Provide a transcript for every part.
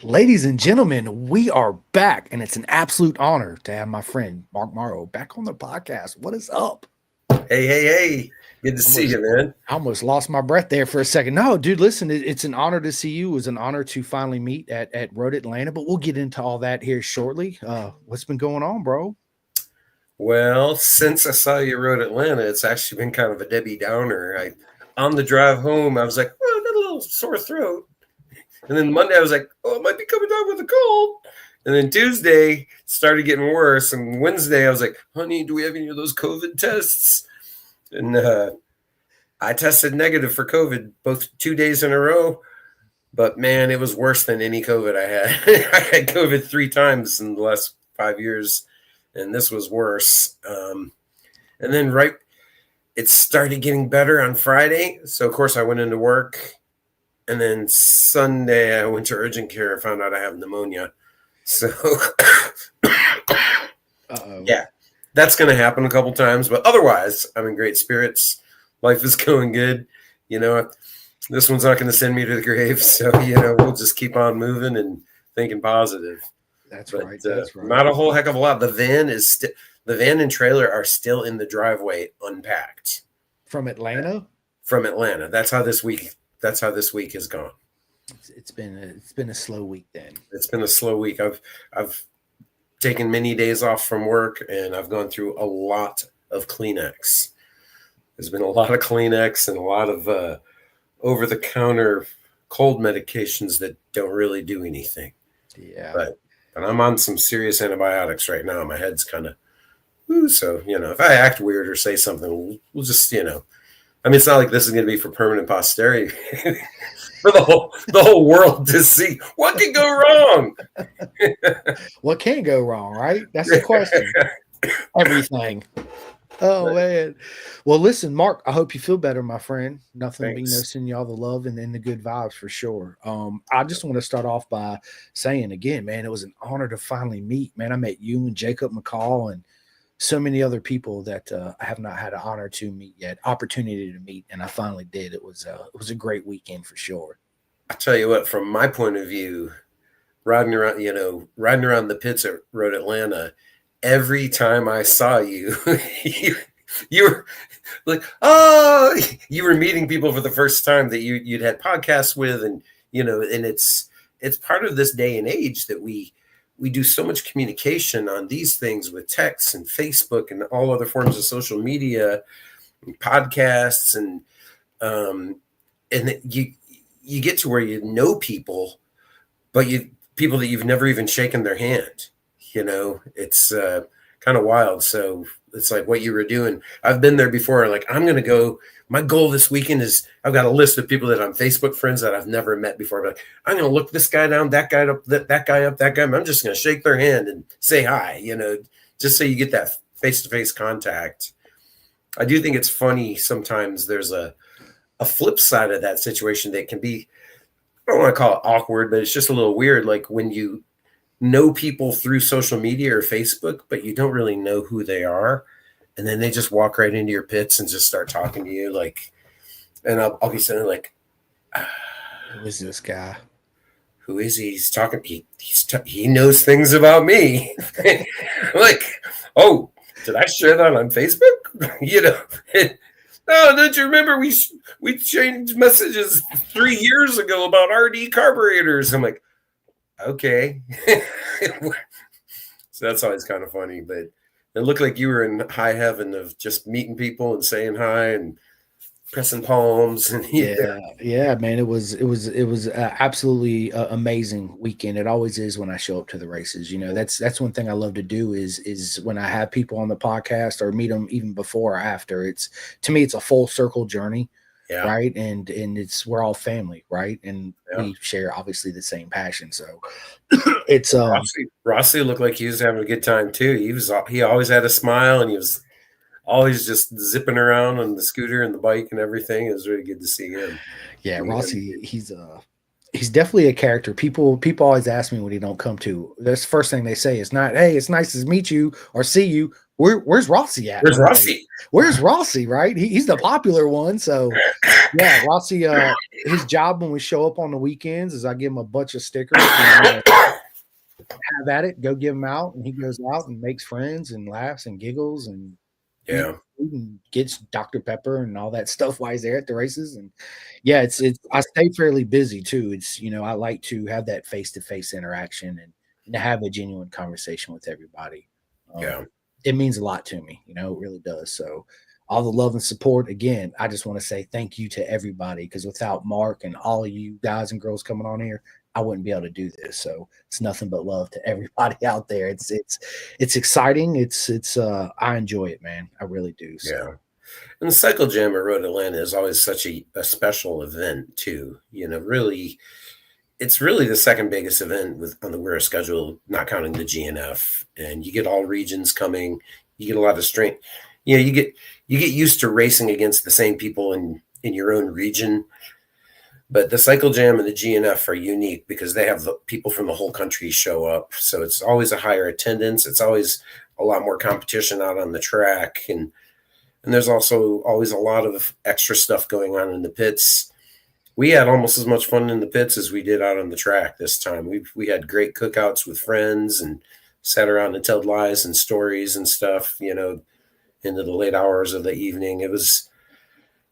Ladies and gentlemen, we are back, and it's an absolute honor to have my friend Mark Marrow back on the podcast. What is up? Hey. Good to see Almost, you, man. I almost lost my breath there for a second. No, dude, listen, it's an honor to see you. It was an honor to finally meet at Road Atlanta, but we'll get into all that here shortly. What's been going on, bro? Well, since I saw you rode Atlanta, it's actually been kind of a Debbie Downer. On the drive home, I was like, "Oh, I got a little sore throat," and then Monday I was like, "Oh, I might be coming down with a cold," and then Tuesday it started getting worse, and Wednesday I was like, "Honey, do we have any of those COVID tests?" And I tested negative for COVID both 2 days in a row. But man, it was worse than any COVID I had. I had COVID 3 times in the last 5 years, and this was worse. And then it started getting better on Friday. So of course I went into work, and then Sunday I went to urgent care and found out I have pneumonia. So yeah, that's going to happen a couple times. But otherwise, I'm in great spirits. Life is going good. This one's not going to send me to the grave, so we'll just keep on moving and thinking positive. That's But, right. That's right. Not a whole heck of a lot. The van and trailer are still in the driveway, unpacked. From Atlanta. From Atlanta. That's how this week has gone. It's been a slow week then. It's been a slow week. I've taken many days off from work, and I've gone through a lot of Kleenex. There's been a lot of Kleenex and a lot of over-the-counter cold medications that don't really do anything. Yeah. But I'm on some serious antibiotics right now. My head's kind of, so, if I act weird or say something, we'll just, it's not like this is going to be for permanent posterity for the whole world to see what can go wrong. What can go wrong, right? That's the question. Everything. Oh man. Well, listen, Mark, I hope you feel better, my friend. Nothing being sending y'all the love and the good vibes for sure. I just want to start off by saying again, man, it was an honor to finally meet. Man, I met you and Jacob McCall and so many other people that I have not had an opportunity to meet, and I finally did. It was a great weekend for sure. I tell you what, from my point of view, riding around the pits at Road Atlanta, every time I saw you, you were like, oh, you were meeting people for the first time that you'd had podcasts with, and and it's part of this day and age that we do so much communication on these things with texts and Facebook and all other forms of social media, and podcasts, and you get to where you know people, but people that you've never even shaken their hand. It's kind of wild. So it's like what you were doing. I've been there before. Like, I'm going to go. My goal this weekend is I've got a list of people that I'm Facebook friends that I've never met before. But I'm going to look this guy down, that guy up, that guy up, that guy. I'm just going to shake their hand and say hi, just so you get that face-to-face contact. I do think it's funny. Sometimes there's a flip side of that situation that can be, I don't want to call it awkward, but it's just a little weird. Like when you know people through social media or Facebook, but you don't really know who they are. And then they just walk right into your pits and just start talking to you. Like, and I'll be sitting there like, who is this guy? Who is he? He's talking. He knows things about me. Like, oh, did I share that on Facebook? Oh, don't you remember we changed messages 3 years ago about RD carburetors? I'm like, okay. So that's always kind of funny, but it looked like you were in high heaven of just meeting people and saying hi and pressing palms. And yeah, man, it was absolutely amazing weekend. It always is when I show up to the races. That's one thing I love to do is when I have people on the podcast or meet them even before or after. To me, it's a full circle journey. Yeah. Right. And we're all family. Right. And we share obviously the same passion. So it's Rossi looked like he was having a good time too. He always had a smile, and he was always just zipping around on the scooter and the bike and everything. It was really good to see him. Yeah. Rossi, he's definitely a character. People always ask me when he don't come to. That's the first thing they say. It's not, hey, it's nice to meet you or see you. Where's Rossi at? Where's Rossi? Where's Rossi? Right, he's the popular one. So yeah, Rossi. His job when we show up on the weekends is I give him a bunch of stickers and have at it. Go give them out, and he goes out and makes friends and laughs and giggles and Yeah. and gets Dr. Pepper and all that stuff while he's there at the races. And yeah, it's I stay fairly busy too. It's I like to have that face-to-face interaction and to have a genuine conversation with everybody. Yeah. It means a lot to me, it really does. So all the love and support again, I just want to say thank you to everybody, because without Mark and all of you guys and girls coming on here, I wouldn't be able to do this. So it's nothing but love to everybody out there. It's exciting. It's I enjoy it, man. I really do. So. Yeah. And the Cycle Jam at Road Atlanta is always such a special event too. Really, it's really the second biggest event on the WERA schedule, not counting the GNF. And you get all regions coming. You get a lot of strength. You get used to racing against the same people in your own region. But the Cycle Jam and the GNF are unique because they have the people from the whole country show up. So it's always a higher attendance. It's always a lot more competition out on the track. And there's also always a lot of extra stuff going on in the pits. We had almost as much fun in the pits as we did out on the track this time. We had great cookouts with friends and sat around and told lies and stories and stuff, into the late hours of the evening. It was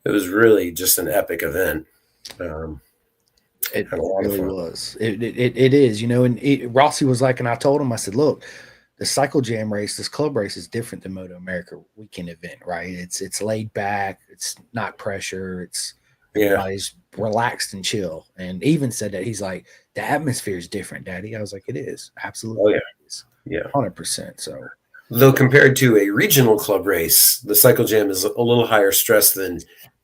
really just an epic event. It really was. It is, and Rossi was like, and I told him, I said, look, the Cycle Jam race, this club race is different than Moto America weekend event, right? It's laid back. It's not pressure. It's everybody's relaxed and chill. And even said that he's like, the atmosphere is different, Daddy. I was like, it is. Absolutely. Oh, yeah. It is. Yeah. 100%. So, though compared to a regional club race, the Cycle Jam is a little higher stress than,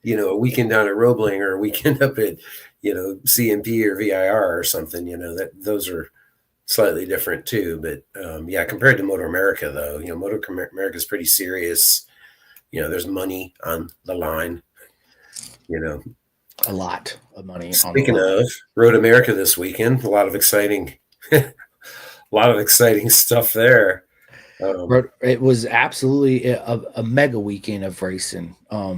a weekend down at Roebling or a weekend up at, CMP or VIR or something, that those are slightly different too. But compared to Motor America though, Motor America is pretty serious. There's money on the line, a lot of money. Speaking of Road America this weekend, a lot of exciting stuff there. It was absolutely a mega weekend of racing.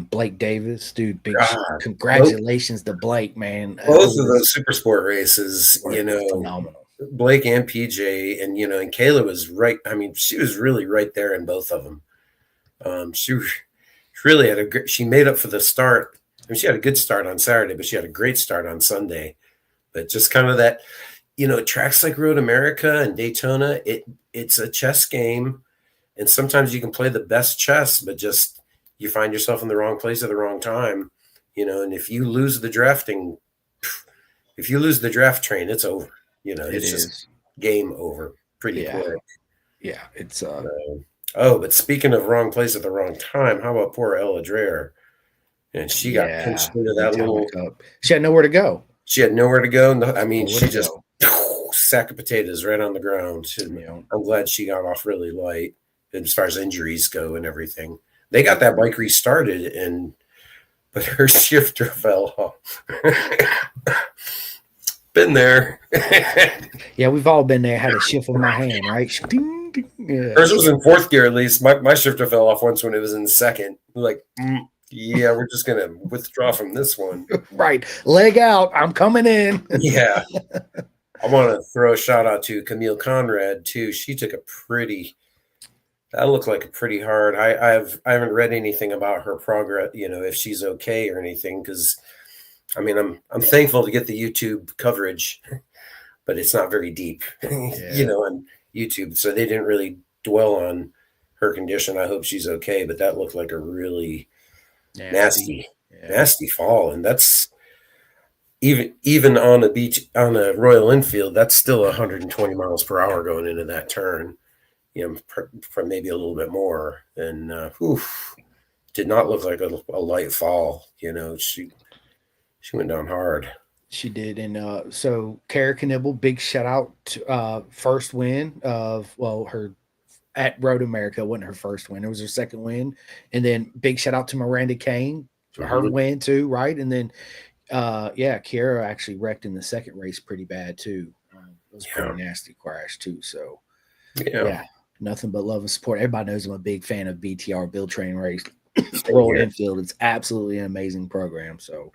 Blake Davis, dude, big congratulations to Blake, man. Both of those super sport races, phenomenal. Blake and PJ, and and Kayla was right. I mean, she was really right there in both of them. She really had she made up for the start. I mean, she had a good start on Saturday, but she had a great start on Sunday. But just kind of that, tracks like Road America and Daytona, it's a chess game. And sometimes you can play the best chess, but just you find yourself in the wrong place at the wrong time, and if you lose the draft train, it's over. It's just game over pretty quick. Yeah, it's but speaking of wrong place at the wrong time, how about poor Ella Dreher? And she got pinched into that little cup. She had nowhere to go. She had nowhere to go. I mean, she just sack of potatoes right on the ground. I'm glad she got off really light as far as injuries go and everything. They got that bike restarted, but her shifter fell off. Been there. Yeah, we've all been there. Had a shift in my hand, right? Yeah. Hers was in fourth gear at least. My shifter fell off once when it was in second. Like, yeah, we're just gonna withdraw from this one. Right, leg out. I'm coming in. Yeah, I want to throw a shout out to Camille Conrad too. She took that looked like a pretty hard. I haven't read anything about her progress. If she's okay or anything, because I mean I'm thankful to get the YouTube coverage, but it's not very deep, on YouTube. So they didn't really dwell on her condition. I hope she's okay, but that looked like a really nasty fall, and that's even on a beach on a Royal Enfield, that's still 120 miles per hour going into that turn, for maybe a little bit more, and did not look like a light fall. She went down hard. She did. And so Kara Knibble, big shout out to first win of her at Road America. Wasn't her first win, it was her second win. And then big shout out to Miranda Kane, her win too, right? And then Kiara actually wrecked in the second race pretty bad too. It was a pretty nasty crash too. So Nothing but love and support. Everybody knows I'm a big fan of BTR, Build Train Race, Same Roll here. Enfield. It's absolutely an amazing program. So,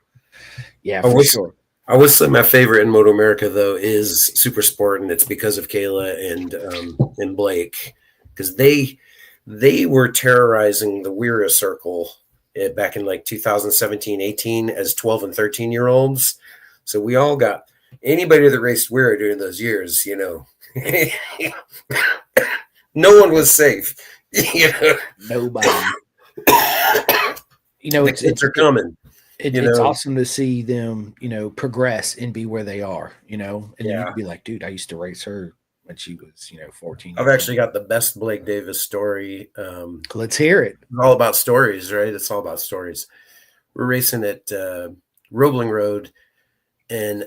yeah, I for would, sure. I would say my favorite in Moto America though is Super Sport, and it's because of Kayla and Blake, because they were terrorizing the Weira circle back in like 2017, 18 as 12 and 13-year-olds. So we all got anybody that raced Weira during those years, no one was safe. Nobody. The kids are coming. It's awesome to see them, progress and be where they are, and then you Yeah. can be like, dude, I used to race her when she was, 14 I've years actually old. got the best Blake Davis story. Let's hear it. It's all about stories, right? It's all about stories. We're racing at Roebling Road, and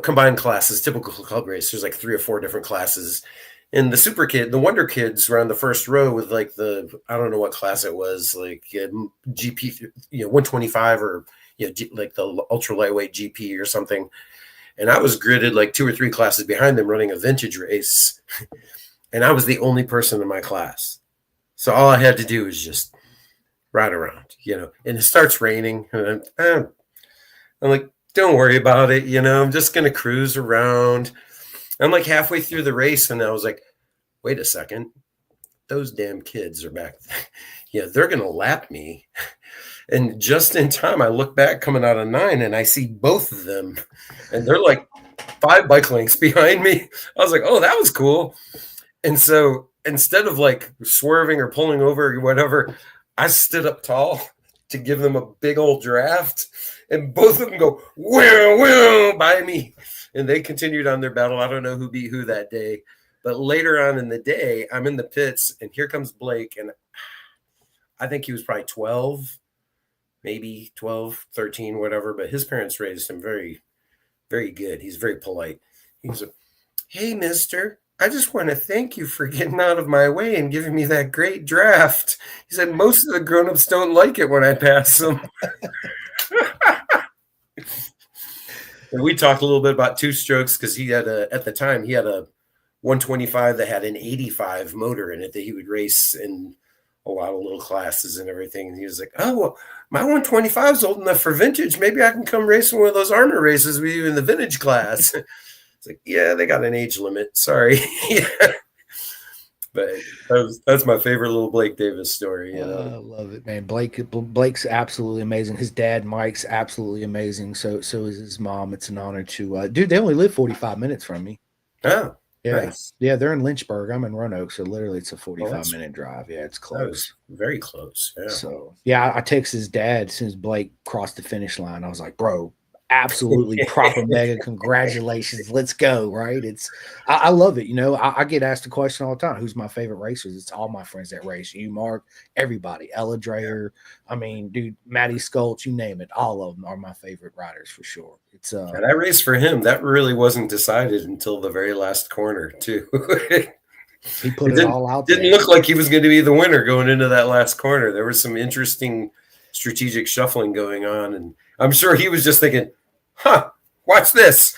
combined classes, typical club race. There's like 3 or 4 different classes, and the Wonder Kids were on the first row with like I don't know what class it was, like GP, 125 or like the ultra lightweight GP or something. And I was gridded like 2 or 3 classes behind them running a vintage race, and I was the only person in my class. So all I had to do was just ride around, and it starts raining. And I'm like, don't worry about it. I'm just going to cruise around. I'm like halfway through the race, and I was like, wait a second. Those damn kids are back. They're going to lap me. And just in time, I look back coming out of 9, and I see both of them. And they're like 5 bike lengths behind me. I was like, oh, that was cool. And so instead of like swerving or pulling over or whatever, I stood up tall to give them a big old draft, and both of them go whoo by me, and they continued on their battle. I don't know who beat who that day, but later on in the day, I'm in the pits, and here comes Blake, and I think he was probably 12, maybe 12, 13, whatever, but his parents raised him very, very good. He's very polite. He's like, hey, mister, I just want to thank you for getting out of my way and giving me that great draft. He said, most of the grown-ups don't like it when I pass them. And we talked a little bit about 2 strokes because at the time, he had a 125 that had an 85 motor in it that he would race in a lot of little classes and everything. And he was like, oh, well, my 125 is old enough for vintage. Maybe I can come race in one of those armor races with you in the vintage class. It's like, yeah, they got an age limit. Sorry. Yeah. But that's my favorite little Blake Davis story. I love it, man. Blake's absolutely amazing. His dad, Mike's absolutely amazing. So is his mom. It's an honor to dude. They only live 45 minutes from me. Oh, yeah, nice. Yeah. They're in Lynchburg. I'm in Roanoke, so literally it's a 45-minute drive. Yeah, it's close. Very close. Yeah. So yeah, I text his dad as soon as Blake crossed the finish line. I was like, bro, absolutely proper mega congratulations, let's go. Right, I love it. I get asked the question all the time, who's my favorite racers? It's all my friends that race, you, Mark, everybody, Ella Dreyer, I mean, dude, Matty Sculch, you name it, all of them are my favorite riders for sure. It's and I raced for him. That really wasn't decided until the very last corner too. He put it all out there. Didn't look like he was going to be the winner going into that last corner. There was some interesting strategic shuffling going on, and I'm sure he was just thinking, watch this.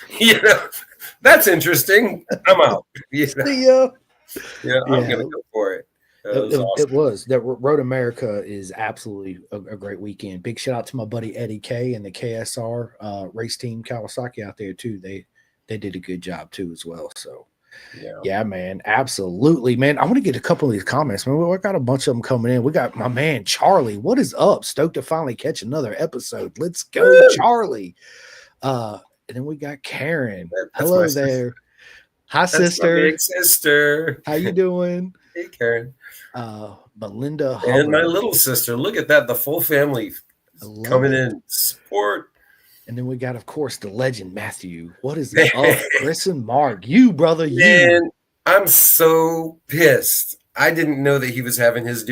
That's interesting. I'm out. Yeah, I'm going to go for it. It was that Road America is absolutely a great weekend. Big shout out to my buddy Eddie K and the KSR race team Kawasaki out there too. They did a good job too as well. So yeah, man, absolutely, man. I want to get a couple of these comments, man. We got a bunch of them coming in. We got my man Charlie. What is up? Stoked to finally catch another episode. Let's go, Charlie. And then we got Karen. Hello there. Hi, sister. My big sister. How you doing? Hey, Karen. Melinda Hubbard. And my little sister. Look at that. The full family coming in. Support. And then we got, of course, the legend, Matthew. What is up? Chris and Mark. You, brother, you. Man, I'm so pissed. I didn't know that he was having his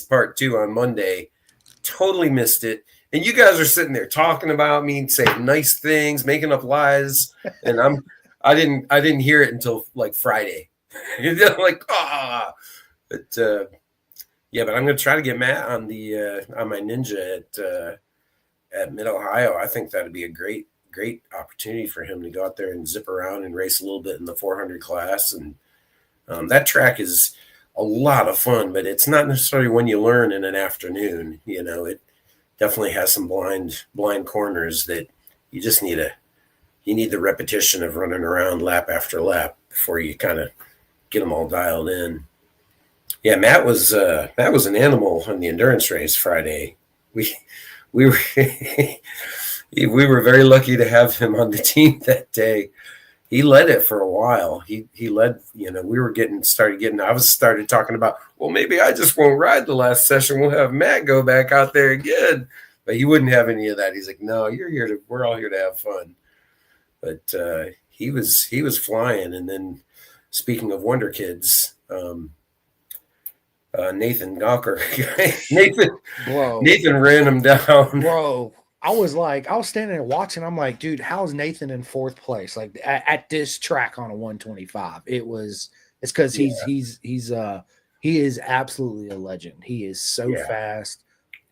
part 2 on Monday. Totally missed it. And you guys are sitting there talking about me, saying nice things, making up lies. And I didn't hear it until like Friday. Like, but but I'm gonna try to get Matt on my Ninja at Mid Ohio. I think that'd be a great opportunity for him to go out there and zip around and race a little bit in the 400 class. And that track is a lot of fun, but it's not necessarily one you learn in an afternoon. It definitely has some blind corners that you just need the repetition of running around lap after lap before you kind of get them all dialed in. Yeah, Matt was an animal on the endurance race Friday. We were we were very lucky to have him on the team that day. He led it for a while. He led. We were started. I was started talking about, well, maybe I just won't ride the last session. We'll have Matt go back out there again. But he wouldn't have any of that. He's like, no, we're all here to have fun. But he was flying. And then, speaking of Wonder Kids, Nathan Gawker, Nathan ran him down, bro. I was standing there watching. I'm like, dude, how's Nathan in fourth place? Like at this track on a 125, it's because he is absolutely a legend. He is so fast.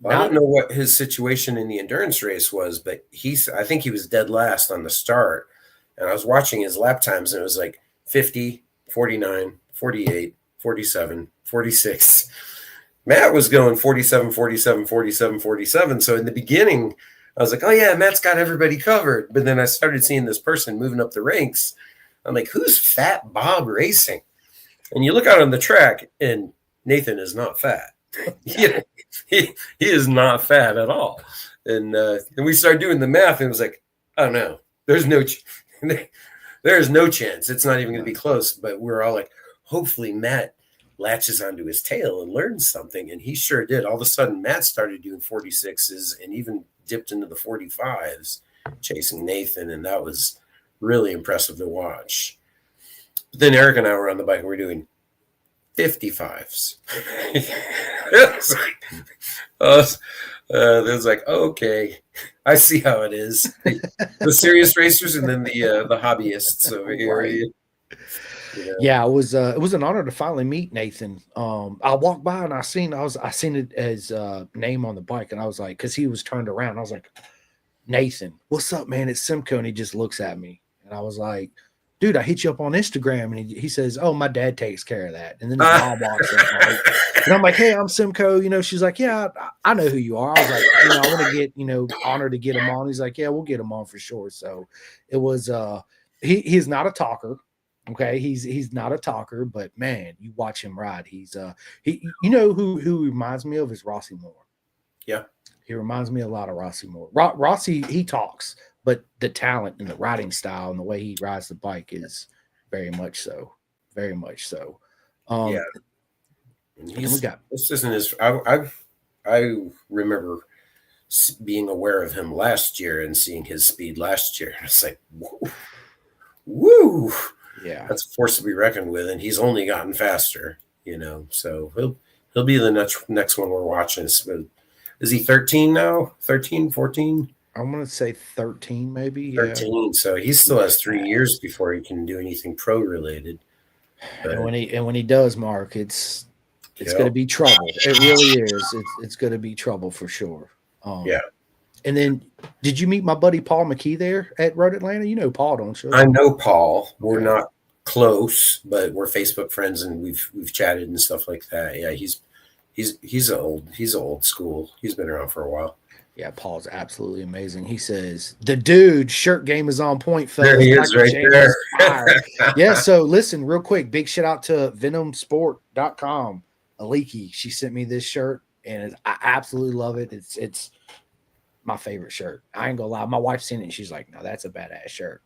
I don't know what his situation in the endurance race was, but I think he was dead last on the start. And I was watching his lap times, and it was like 50, 49, 48, 47, 46. Matt was going 47, 47, 47, 47. So in the beginning, I was like, oh, yeah, Matt's got everybody covered. But then I started seeing this person moving up the ranks. I'm like, who's Fat Bob racing? And you look out on the track, and Nathan is not fat. He is not fat at all. And we started doing the math, and it was like, oh, no, there's no chance. It's not even going to be close. But we're all like, hopefully Matt latches onto his tail and learns something. And he sure did. All of a sudden, Matt started doing 46s and even dipped into the 45s, chasing Nathan. And that was really impressive to watch. But then Eric and I were on the bike, and we're doing 55s. It was like, okay, I see how it is. The serious racers and then the hobbyists over here. Right. Yeah, it was an honor to finally meet Nathan. I walked by and I seen it as name on the bike, and I was like, because he was turned around, I was like, Nathan, what's up, man? It's Simcoe. And he just looks at me, and I was like, dude, I hit you up on Instagram. And he says, oh, my dad takes care of that. And then his mom walks up, right? And I'm like, hey, I'm Simcoe. She's like, yeah, I know who you are. I was like, I want to get, honored to get him on. He's like, yeah, we'll get him on for sure. So it was, he's not a talker. Okay. He's not a talker, but man, you watch him ride. He's, who reminds me of is Rossi Moore. Yeah. He reminds me a lot of Rossi Moore. Rossi, he talks, but the talent and the riding style and the way he rides the bike is very much so. Very much so. Yeah. And this isn't his. I remember being aware of him last year and seeing his speed last year. It's like, woo. Yeah. That's a force to be reckoned with. And he's only gotten faster, so he'll be the next one we're watching. Is he 13 now? 13, 14? I'm going to say 13, maybe. 13. Yeah. So he still has 3 years before he can do anything pro related. And when he does, Mark, it's going to be trouble. It really is. It's going to be trouble for sure. Yeah. And then, did you meet my buddy Paul McKee there at Road Atlanta? You know Paul, don't you? I know Paul. We're not close, but we're Facebook friends, and we've chatted and stuff like that. Yeah, he's old school. He's been around for a while. Yeah, Paul's absolutely amazing. He says, the dude shirt game is on point, fellas. There he is right there. Yeah, so listen, real quick, big shout out to venomsport.com. Aliki, she sent me this shirt, and I absolutely love it. It's my favorite shirt. I ain't gonna lie. My wife's seen it, and she's like, no, that's a badass shirt.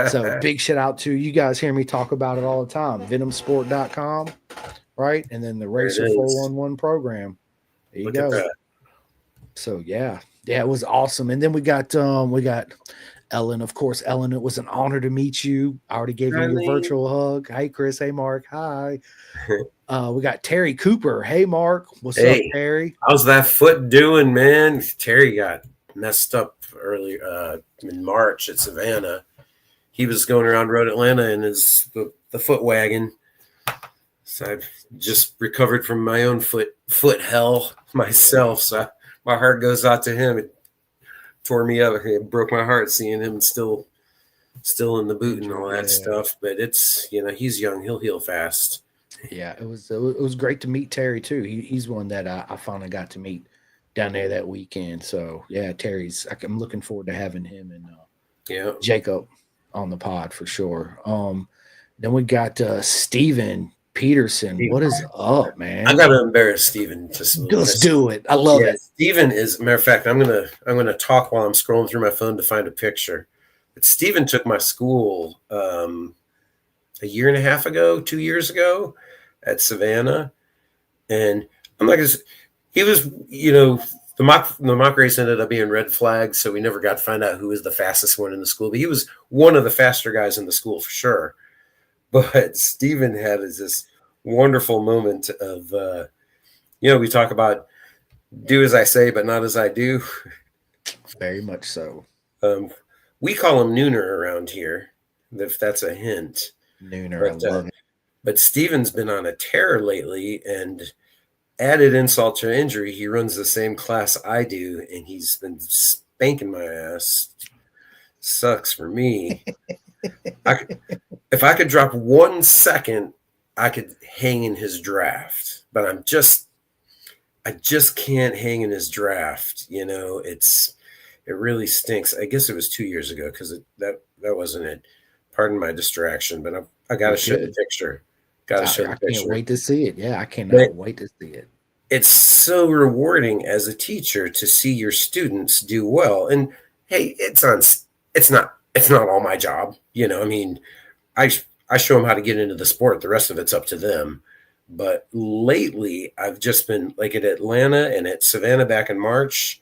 So big shout out to you guys. Hear me talk about it all the time. Venomsport.com, right? And then the Racer 411 program. There you go. So yeah, it was awesome. And then we got Ellen, of course. Ellen, it was an honor to meet you. I already gave you your virtual hug. Hey, Chris. Hey, Mark. Hi. We got Terry Cooper. Hey, Mark. What's up, Terry? How's that foot doing, man? Terry got messed up early in March at Savannah. He was going around Road Atlanta in the foot wagon. So I've just recovered from my own foot hell myself. So my heart goes out to him. It tore me up. It broke my heart seeing him still in the boot and all that stuff. But it's, he's young. He'll heal fast. Yeah, it was great to meet Terry too. He's one that I finally got to meet down there that weekend. So yeah, I'm looking forward to having him and Yeah. Jacob on the pod for sure. Then we got Steven Peterson. What is up, I man? gotta embarrass Steven just a little Let's bit. do it. I love Yeah, it. Steven is matter of fact, I'm gonna talk while I'm scrolling through my phone to find a picture. But Steven took my school a year and a half ago, 2 years ago at Savannah. And I'm like, he was, the mock race ended up being red flag, so we never got to find out who was the fastest one in the school. But he was one of the faster guys in the school for sure. But Steven had this wonderful moment of, we talk about do as I say, but not as I do. Very much so. We call him Nooner around here, if that's a hint. Nooner, I love it. But Steven's been on a tear lately, and added insult to injury, he runs the same class I do, and he's been spanking my ass. Sucks for me. If I could drop 1 second, I could hang in his draft, but I just can't hang in his draft. It really stinks. I guess it was 2 years ago because that wasn't it. Pardon my distraction, but I got to show the picture. Got to show the picture. I can't wait to see it. Yeah, I cannot wait to see it. It's so rewarding as a teacher to see your students do well. And hey, it's not all my job. I mean, I show them how to get into the sport. The rest of it's up to them. But lately, I've just been like at Atlanta and at Savannah back in March.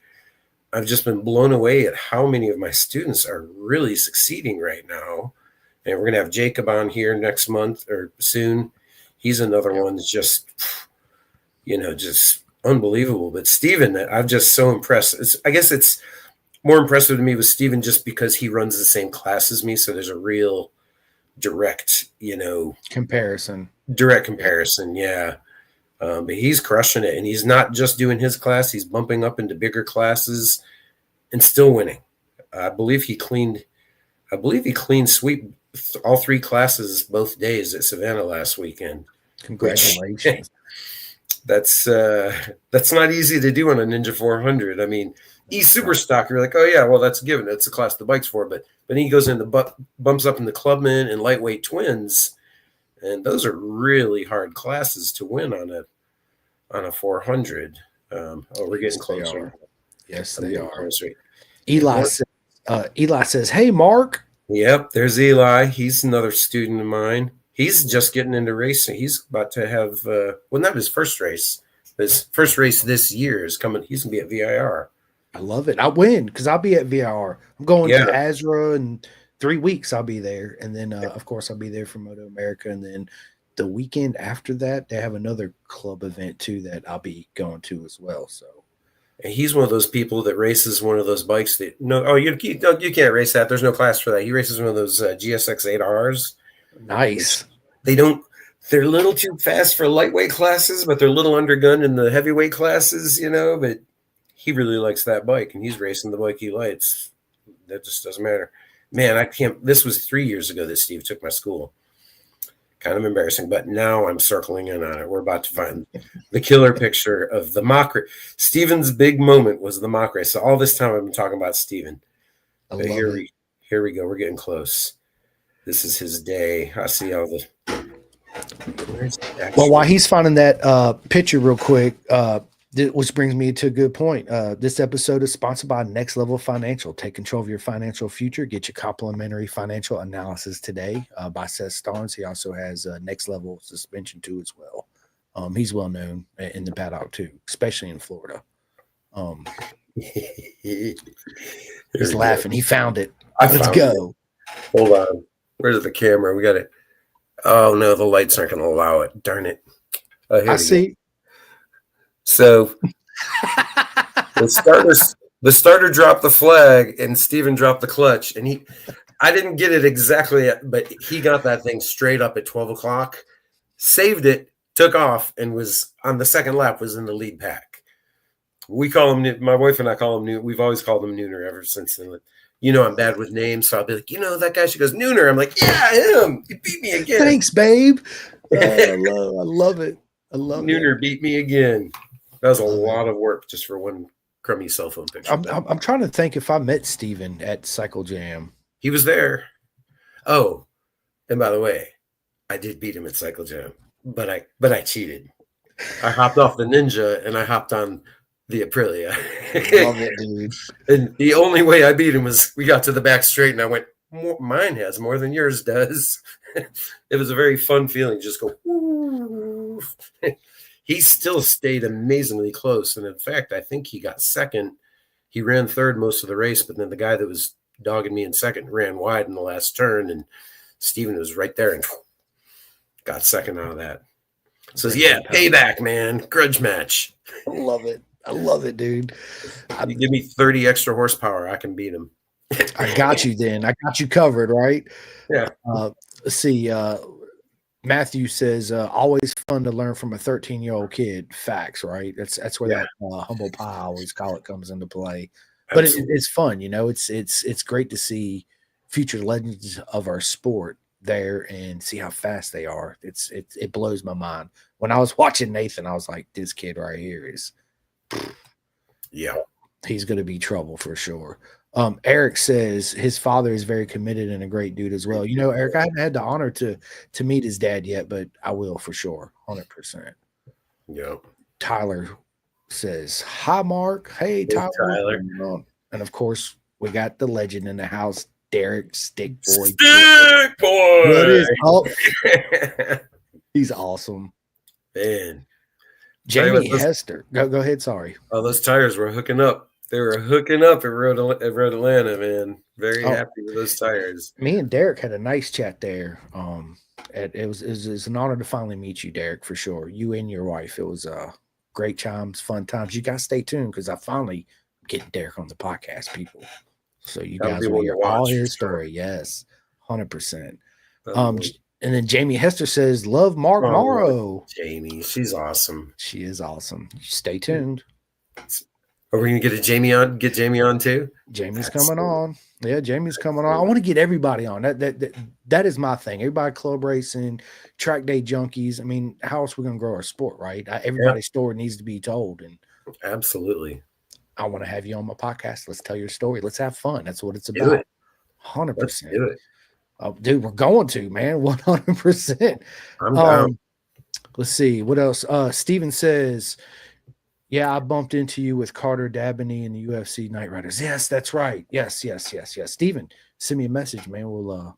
I've just been blown away at how many of my students are really succeeding right now. And we're going to have Jacob on here next month or soon. He's another one that's just, just unbelievable. But Steven, I'm just so impressed. I guess it's more impressive to me with Steven just because he runs the same class as me. So there's a real direct, comparison. Direct comparison, yeah. But he's crushing it. And he's not just doing his class. He's bumping up into bigger classes and still winning. I believe he cleaned sweep all 3 classes both days at Savannah last weekend. Congratulations. That's not easy to do on a Ninja 400. I mean, super stock, you're like, oh yeah, well that's a given. That's the class the bike's for. But he goes into bumps up in the clubman and lightweight twins, and those are really hard classes to win on a 400. We're getting closer. Yes, they are. Eli says, "Hey, Mark." Yep, there's Eli. He's another student of mine. He's just getting into racing. He's about to have, not his first race. His first race this year is coming. He's going to be at VIR. I love it. I win because I'll be at VIR. I'm going to Azra in 3 weeks. I'll be there. And then, of course, I'll be there for Moto America. And then the weekend after that, they have another club event, too, that I'll be going to as well. So. And he's one of those people that races one of those bikes that you can't race that. There's no class for that. He races one of those GSX 8Rs. Nice. They're a little too fast for lightweight classes, but they're a little undergunned in the heavyweight classes, but he really likes that bike and he's racing the bike he likes. That just doesn't matter. Man, this was 3 years ago that Steve took my school. Kind of embarrassing, but now I'm circling in on it. We're about to find the killer picture of the mock race. Steven's big moment was the mock race. So all this time I've been talking about Steven. But here we go. We're getting close. This is his day. I see all the. Well, while he's finding that picture real quick, which brings me to a good point. This episode is sponsored by Next Level Financial. Take control of your financial future. Get your complimentary financial analysis today by Seth Starnes. He also has Next Level Suspension too as well. He's well known in the paddock too, especially in Florida. He's laughing. He found it. Let's go. Hold on. Where's the camera? We got it. Oh no, the lights aren't going to allow it. Darn it. I see. Go. So the starter dropped the flag and Steven dropped the clutch, and I didn't get it exactly, but he got that thing straight up at 12 o'clock, saved it, took off, and was on the second lap, was in the lead pack. We call him, my wife and I call him Nooner. We've always called him Nooner ever since then. I'm bad with names, so I'll be like, that guy. She goes, Nooner. I'm like, yeah, him. You beat me again. Thanks, babe. Oh, I love it. I love it. Nooner beat me again. That was a lot of work just for one crummy cell phone picture. I'm trying to think if I met Steven at Cycle Jam. He was there. Oh, and by the way, I did beat him at Cycle Jam, but I cheated. I hopped off the Ninja and I hopped on the Aprilia. Love it, dude. And the only way I beat him was we got to the back straight and I went, mine has more than yours does. It was a very fun feeling. Just go, woo. He still stayed amazingly close. And in fact, I think he got second. He ran third most of the race, but then the guy that was dogging me in second ran wide in the last turn. And Steven was right there and got second out of that. Says, yeah, payback, man. Grudge match. I love it. I love it, dude. You give me 30 extra horsepower, I can beat him. I got you then. I got you covered, right? Yeah. Let's see. Matthew says, always fun to learn from a 13-year-old kid. Facts, right? That's where that humble pie, I always call it, comes into play. But it's fun, you know. It's great to see future legends of our sport there and see how fast they are. It blows my mind. When I was watching Nathan, I was like, this kid right here is, he's going to be trouble for sure. Eric says his father is very committed and a great dude as well. You know, Eric, I haven't had the honor to meet his dad yet, but I will for sure, 100%. Yeah. Tyler says, hi, Mark. Hey, Tyler. And of course, we got the legend in the house, Derek Stick Boy. Stick Boy. What is up? He's awesome. Man. Jamie Hester. Go ahead. Sorry. Oh, those tires were hooking up. They were hooking up at Road Atlanta, man. Very happy with those tires. Me and Derek had a nice chat there. It was an honor to finally meet you, Derek, for sure. You and your wife. It was great times, fun times. You guys stay tuned because I finally get Derek on the podcast, people. So you guys will hear all his story. Yes, 100%. And then Jamie Hester says, love Mark Morrow. Jamie, she's awesome. She is awesome. Stay tuned. Are we gonna get Jamie on? Get Jamie on too? Jamie's coming on. Yeah, Jamie's coming on. I want to get everybody on. That is my thing. Everybody club racing, track day junkies. I mean, how else are we gonna grow our sport, right? Everybody's story needs to be told. And absolutely. I want to have you on my podcast. Let's tell your story. Let's have fun. That's what it's about. 100%. Do it. Oh, dude, we're going to, man. 100%. I'm down. Let's see. What else? Steven says, yeah, I bumped into you with Carter Dabney and the UFC Night Riders. Yes, that's right. Yes. Steven, send me a message, man. We'll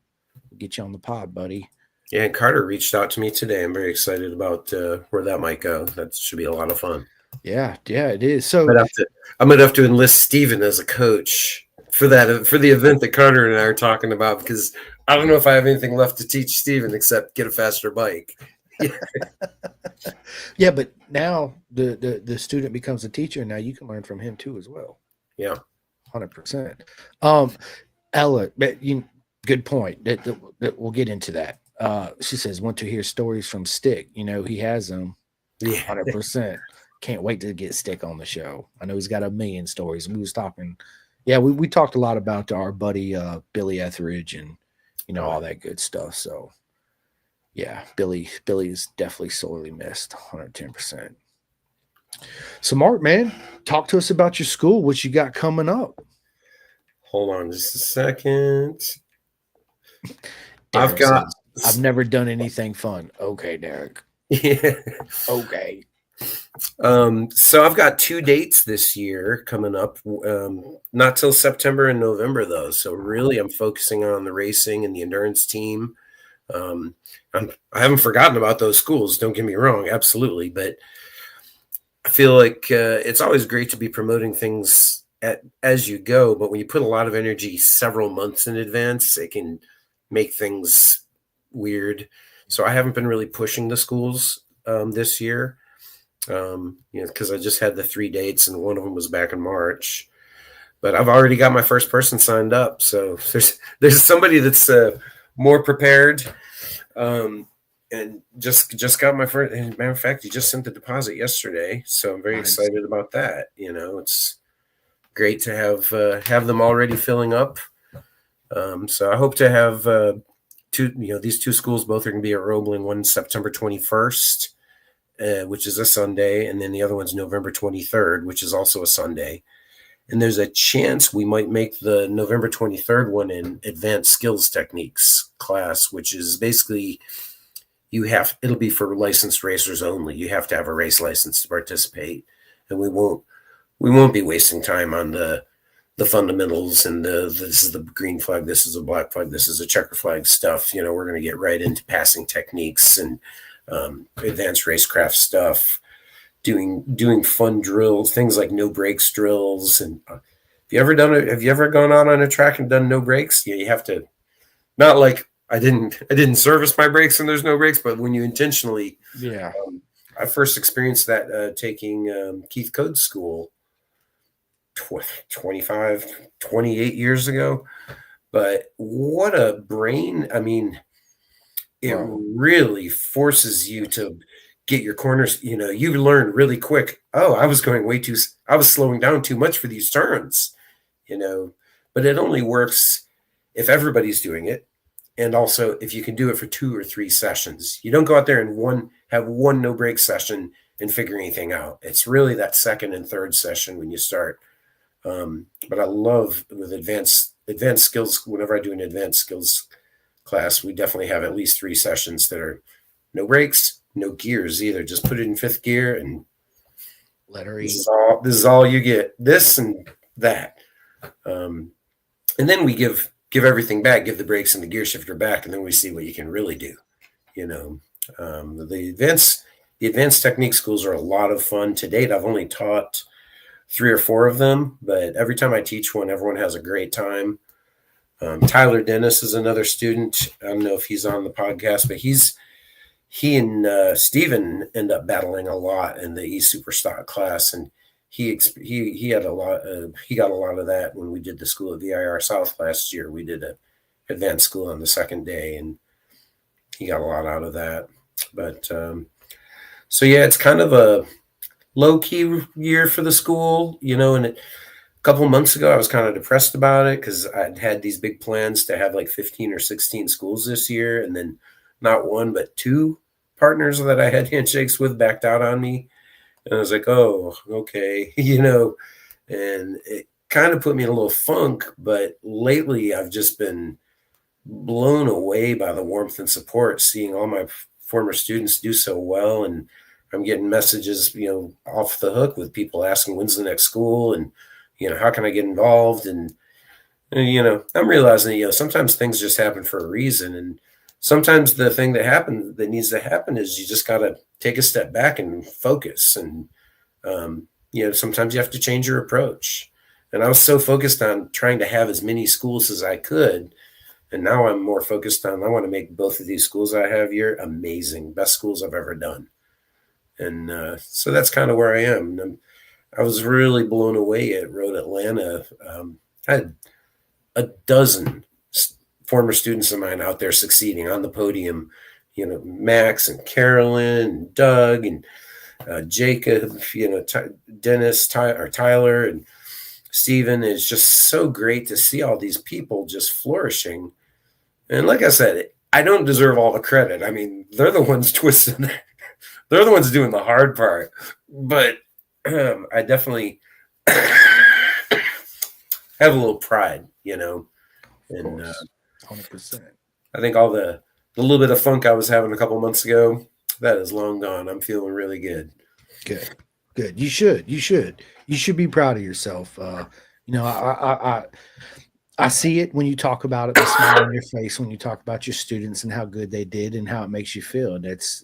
get you on the pod, buddy. Yeah, and Carter reached out to me today. I'm very excited about where that might go. That should be a lot of fun. Yeah, it is. So I'm gonna have to enlist Steven as a coach for the event that Carter and I are talking about, because I don't know if I have anything left to teach Steven except get a faster bike. Yeah, but now the student becomes a teacher. Now you can learn from him too as well. Yeah, 100%. Ella, good point. That we'll get into that. She says, want to hear stories from Stick. You know, he has them. Yeah, 100%. Can't wait to get Stick on the show. I know he's got a million stories. We was talking. Yeah, we talked a lot about our buddy Billy Etheridge and all that good stuff. So yeah, Billy is definitely sorely missed. 110%. So Mark, man, talk to us about your school. What you got coming up? Hold on just a second. Derek I've never done anything fun. Okay, Derek. Yeah. Okay. So I've got 2 dates this year coming up, not till September and November though. So really I'm focusing on the racing and the endurance team. I haven't forgotten about those schools. Don't get me wrong. Absolutely. But I feel like, it's always great to be promoting things as you go, but when you put a lot of energy several months in advance, it can make things weird. So I haven't been really pushing the schools, this year. Because I just had the 3 dates and one of them was back in March, but I've already got my first person signed up. So there's somebody that's more prepared, and just got my first. And matter of fact, he just sent the deposit yesterday, so I'm very excited about that. It's great to have them already filling up. So I hope to have these two schools both are going to be at Roebling. One September 21st, which is a Sunday, and then the other one's November 23rd, which is also a Sunday. And there's a chance we might make the November 23rd one in advanced skills techniques class, which is basically it'll be for licensed racers only. You have to have a race license to participate, and we won't be wasting time on the fundamentals and this is the green flag, this is a black flag, this is a checker flag stuff. We're going to get right into passing techniques and advanced racecraft stuff, doing fun drills, things like no brakes drills. And have you ever gone out on a track and done no brakes? Yeah, you have to. Not like I didn't service my brakes and there's no brakes, but when you intentionally, yeah. I first experienced that taking Keith Code's school 28 years ago. But what a brain. I mean, it really forces you to get your corners. You learn really quick. Oh, I was slowing down too much for these turns, but it only works if everybody's doing it. And also if you can do it for 2 or 3 sessions. You don't go out there and have one no break session and figure anything out. It's really that second and third session when you start. But I love with advanced skills. Whenever I do an advanced skills class, we definitely have at least 3 sessions that are no brakes, no gears either. Just put it in 5th gear and letter E. This is all you get. This and that. And then we give everything back, give the brakes and the gear shifter back, and then we see what you can really do. The advanced technique schools are a lot of fun. To date, I've only taught 3 or 4 of them, but every time I teach one, everyone has a great time. Tyler Dennis is another student. I don't know if he's on the podcast, but he and Steven end up battling a lot in the E-Super Stock class, and he had a lot. He got a lot of that when we did the school at VIR South last year. We did an advanced school on the second day, and he got a lot out of that. But so yeah, it's kind of a low-key year for the school, and a couple of months ago I was kind of depressed about it because I'd had these big plans to have like 15 or 16 schools this year, and then not one but 2 partners that I had handshakes with backed out on me, and I was like, oh, okay, and it kind of put me in a little funk. But lately I've just been blown away by the warmth and support, seeing all my former students do so well, and I'm getting messages, off the hook with people asking when's the next school and, how can I get involved? And I'm realizing that, sometimes things just happen for a reason. And sometimes the thing that needs to happen is you just got to take a step back and focus. And, sometimes you have to change your approach. And I was so focused on trying to have as many schools as I could. And now I'm more focused on, I want to make both of these schools I have here amazing, best schools I've ever done. And so that's kind of where I am. And I was really blown away at Road Atlanta. I had a dozen former students of mine out there succeeding on the podium, Max and Carolyn and Doug and Jacob, Dennis, Tyler and Steven. It's just so great to see all these people just flourishing. And like I said, I don't deserve all the credit. I mean, they're the ones twisting. They're the ones doing the hard part. But I definitely have a little pride, and 100%. I think all the little bit of funk I was having a couple months ago, that is long gone. I'm feeling really good. Good. You should be proud of yourself. I see it when you talk about it, the smile on your face when you talk about your students and how good they did and how it makes you feel. And it's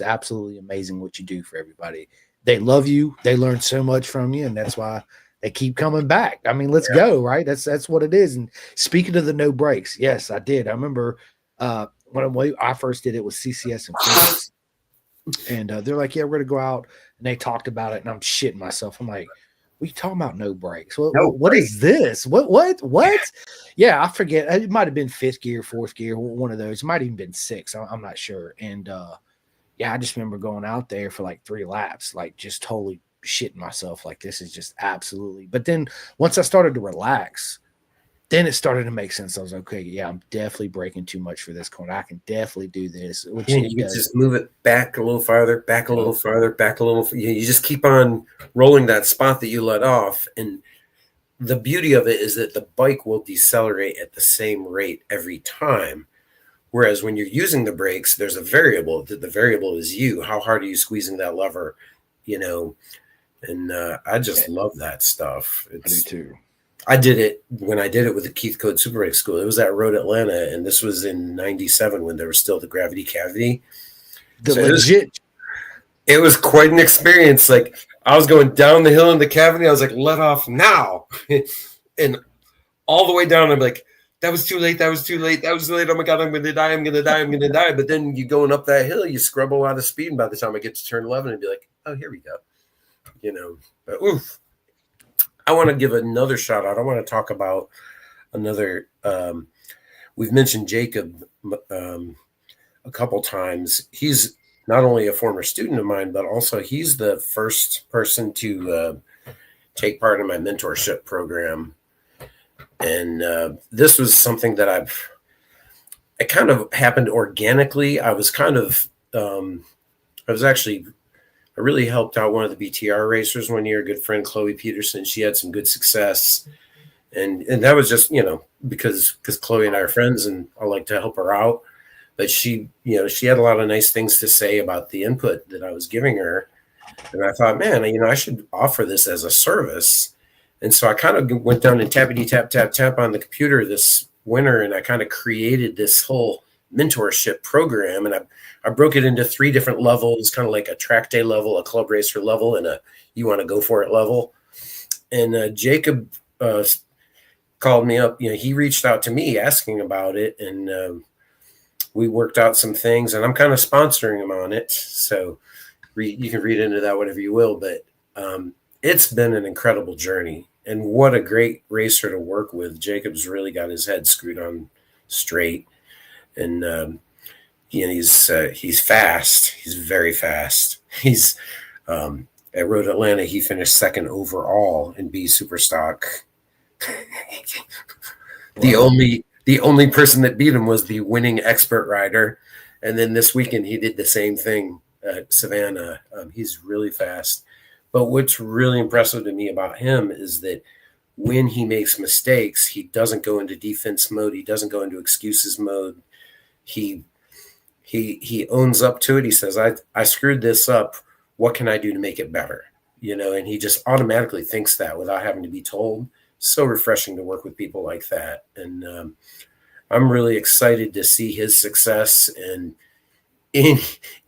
absolutely amazing what you do for everybody. They love you. They learn so much from you, and that's why they keep coming back. I mean, let's go, right? That's what it is. And speaking of the no breaks, yes, I did. I remember when I first did it with CCS and physics, and they're like, "Yeah, we're gonna go out," and they talked about it, and I'm shitting myself. I'm like, "What are you talking about? No breaks? What is this? What? Yeah, I forget. It might have been 5th gear, 4th gear, one of those. It might have even been 6. I'm not sure. And I just remember going out there for like 3 laps, like just totally shitting myself. Like, this is just absolutely. But then once I started to relax, then it started to make sense. I was like, okay, yeah, I'm definitely breaking too much for this corner. I can definitely do this, which Yeah, it you could does. just move it back a little farther, back a Yep. little farther, back a little. You just keep on rolling that spot that you let off, and the beauty of it is that the bike will decelerate at the same rate every time. Whereas when you're using the brakes, there's a variable. The variable is you. How hard are you squeezing that lever? You know, and I just love that stuff. I do too. I did it when I did it with the Keith Code Super Brake School. It was at Road Atlanta, and this was in '97 when there was still the gravity cavity. The So legit. it was quite an experience. Like I was going down the hill in the cavity. I was like, let off now. And all the way down, I'm like, that was too late. That was too late. That was too late. Oh my God, I'm going to die. I'm going to die. I'm going to die. But then you going up that hill, you scrub a lot of speed. And by the time I get to turn 11 and be like, oh, here we go. You know, but oof. I want to give another shout out. I want to talk about another. We've mentioned Jacob a couple times. He's not only a former student of mine, but also he's the first person to take part in my mentorship program. And this was something that it kind of happened organically. I really helped out one of the BTR racers one year, a good friend, Chloe Peterson. She had some good success. And that was just, because Chloe and I are friends and I like to help her out. But she had a lot of nice things to say about the input that I was giving her. And I thought, man, I should offer this as a service. And so I kind of went down and tappity tap, tap, tap on the computer this winter, and I kind of created this whole mentorship program. And I broke it into 3 different levels, kind of like a track day level, a club racer level, and a you want to go for it level. And Jacob called me up. He reached out to me asking about it, and we worked out some things, and I'm kind of sponsoring him on it. So you can read into that whatever you will, but it's been an incredible journey. And what a great racer to work with. Jacob's really got his head screwed on straight. And he's fast. He's very fast. He's at Road Atlanta, he finished 2nd overall in B Superstock. Wow. The only person that beat him was the winning expert rider. And then this weekend he did the same thing at Savannah. He's really fast. But what's really impressive to me about him is that when he makes mistakes, he doesn't go into defense mode. He doesn't go into excuses mode. He owns up to it. He says, I screwed this up. What can I do to make it better? And he just automatically thinks that without having to be told. So refreshing to work with people like that. And I'm really excited to see his success, and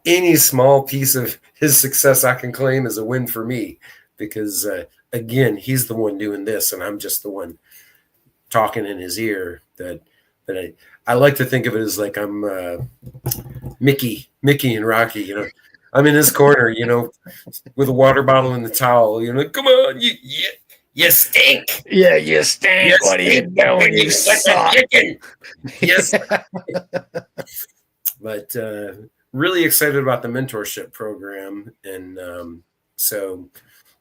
any small piece of his success I can claim as a win for me, because again, he's the one doing this and I'm just the one talking in his ear. That I like to think of it as like I'm Mickey and Rocky. I'm in his corner, with a water bottle and the towel. Come on, you stink. Yeah, you stink. You what stink. are you doing? You suck. Yes. But really excited about the mentorship program, and so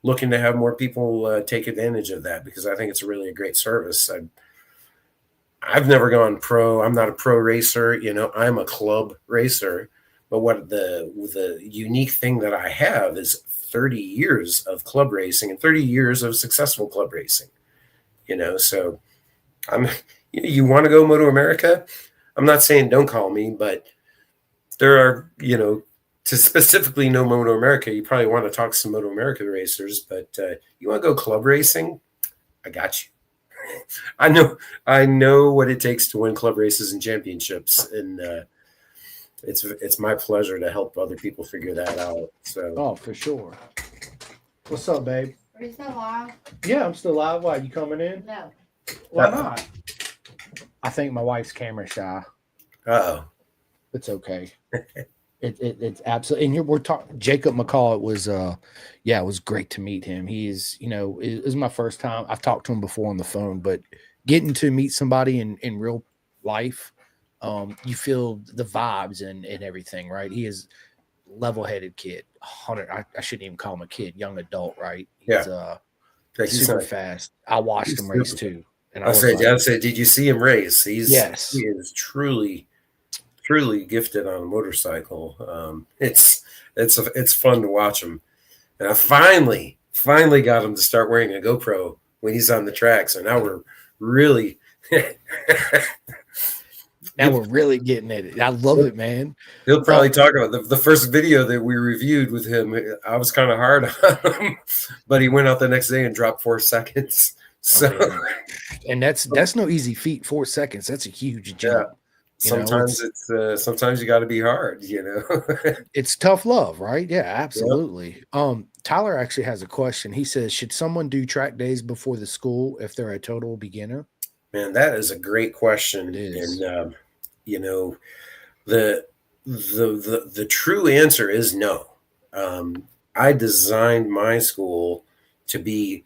looking to have more people take advantage of that, because I think it's really a great service. I've never gone pro. I'm not a pro racer. I'm a club racer. But what the unique thing that I have is 30 years of club racing and 30 years of successful club racing. So you want to go Moto America? I'm not saying don't call me, but there are, to specifically know Moto America, you probably want to talk to some Moto America racers, but you want to go club racing? I got you. I know what it takes to win club races and championships, and it's my pleasure to help other people figure that out. So, for sure. What's up, babe? Are you still live? Yeah, I'm still live. Why, you coming in? No. Why not? I think my wife's camera shy. oh, It's okay. It's absolutely. And we're talking Jacob McCall. It was great to meet him. He is, it was my first time. I've talked to him before on the phone, but getting to meet somebody in real life, you feel the vibes and everything, right? He is level-headed kid. I shouldn't even call him a kid, young adult, right? He's he's super fast. I watched him race too. And I was like, I said, did you see him race? He yes. is truly gifted on a motorcycle. It's fun to watch him. And I finally got him to start wearing a GoPro when he's on the track. So now we're really now we're really getting at it. I love it, man. He'll probably talk about the first video that we reviewed with him. I was kind of hard on him, but he went out the next day and dropped 4 seconds. So, and that's no easy feat. 4 seconds. That's a huge jump. Yeah. Sometimes sometimes you got to be hard, It's tough love, right? Yeah, absolutely. Yep. Tyler actually has a question. He says, should someone do track days before the school if they're a total beginner? Man, that is a great question. It is. And the true answer is no. I designed my school to be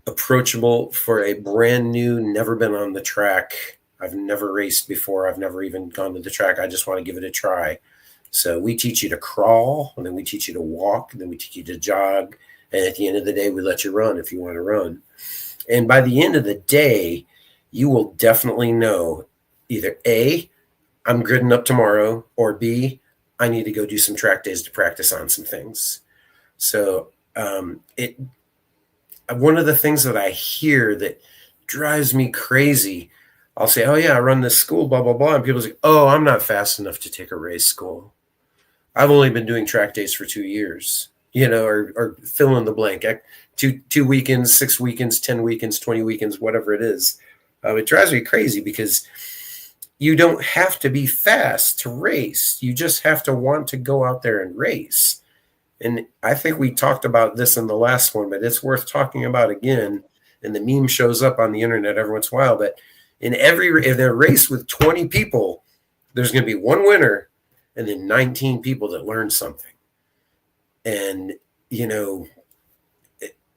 approachable for a brand new, never been on the track. I've never raced before. I've never even gone to the track. I just want to give it a try. So we teach you to crawl, and then we teach you to walk, and then we teach you to jog. And at the end of the day, we let you run if you want to run. And by the end of the day, you will definitely know either A, I'm gridding up tomorrow, or B, I need to go do some track days to practice on some things. So one of the things that I hear that drives me crazy, I'll say, oh, yeah, I run this school, blah, blah, blah. And people say, oh, I'm not fast enough to take a race school. I've only been doing track days for 2 years, or fill in the blank. 2 weekends, 6 weekends, 10 weekends, 20 weekends, whatever it is. It drives me crazy because you don't have to be fast to race. You just have to want to go out there and race. And I think we talked about this in the last one, but it's worth talking about again. And the meme shows up on the internet every once in a while. But in a race with 20 people, there's going to be one winner and then 19 people that learn something. And,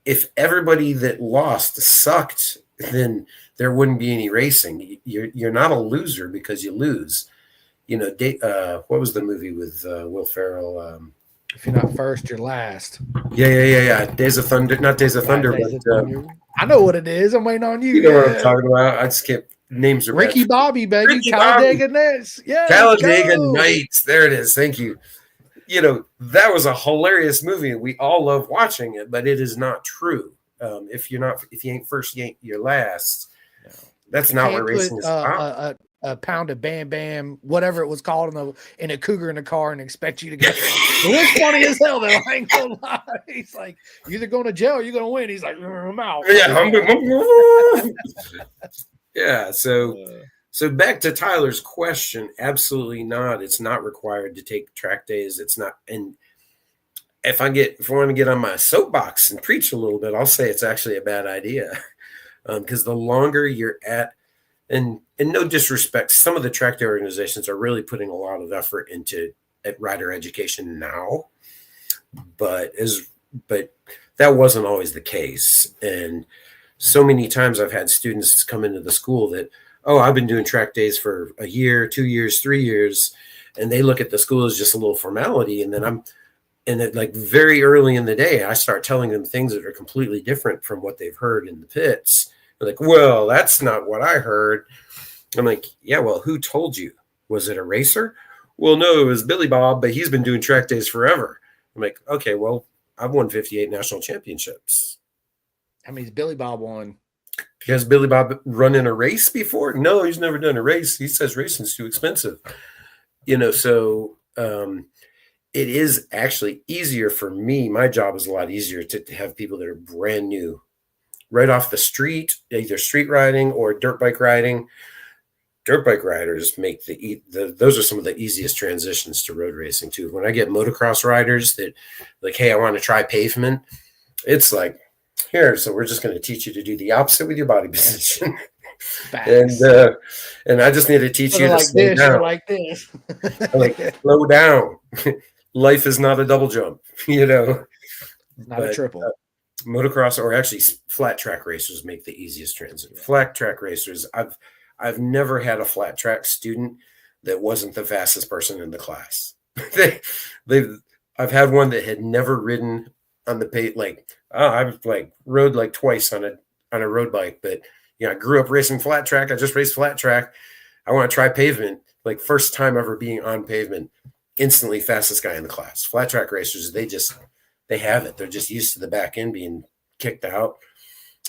if everybody that lost sucked, then there wouldn't be any racing. You're not a loser because you lose. What was the movie with Will Ferrell? If you're not first, you're last. Yeah. Days of Thunder, not Days of Thunder, but I know what it is. I'm waiting on you. You know what I'm talking about. I just can't names. Are Ricky Bobby, baby. Talladega Nights. Yeah, Talladega Nights. There it is. Thank you. That was a hilarious movie. We all love watching it, but it is not true. If you ain't first, you're last. No. That's not what racing is about. A pound of Bam Bam, whatever it was called, in a Cougar in the car and expect you to go. It was funny as hell, though. I ain't gonna lie. He's like, you're either going to jail or you're going to win. He's like, I'm out. Yeah. So back to Tyler's question. Absolutely not. It's not required to take track days. It's not. And if I want to get on my soapbox and preach a little bit, I'll say it's actually a bad idea. Because the longer you're at, and no disrespect, some of the track day organizations are really putting a lot of effort into rider education now, but that wasn't always the case. And so many times I've had students come into the school that, oh, I've been doing track days for a year, 2 years, 3 years, and they look at the school as just a little formality. And then like very early in the day, I start telling them things that are completely different from what they've heard in the pits. They're like, well, that's not what I heard. I'm like, yeah, well, who told you? Was it a racer? Well, no, it was Billy Bob, but he's been doing track days forever. I'm like, okay, well, I've won 58 national championships. How many's Billy Bob won? Has Billy Bob run in a race before? No, he's never done a race. He says racing's too expensive. So it is actually easier for me. My job is a lot easier to have people that are brand new, right off the street, either street riding or dirt bike riding. Dirt bike riders make those are some of the easiest transitions to road racing too. When I get motocross riders that like, hey, I want to try pavement, it's like, here, so we're just going to teach you to do the opposite with your body position. and I just need to teach you to slow down. Like this. Like, slow down. Life is not a double jump, Not a triple. Motocross, or actually flat track racers, make the easiest transition. Yeah. Flat track racers, I've never had a flat track student that wasn't the fastest person in the class. I've had one that had never ridden on the pavement. I've rode like twice on a road bike, but I grew up racing flat track. I just raced flat track. I want to try pavement. Like first time ever being on pavement, instantly fastest guy in the class. Flat track racers, they have it. They're just used to the back end being kicked out.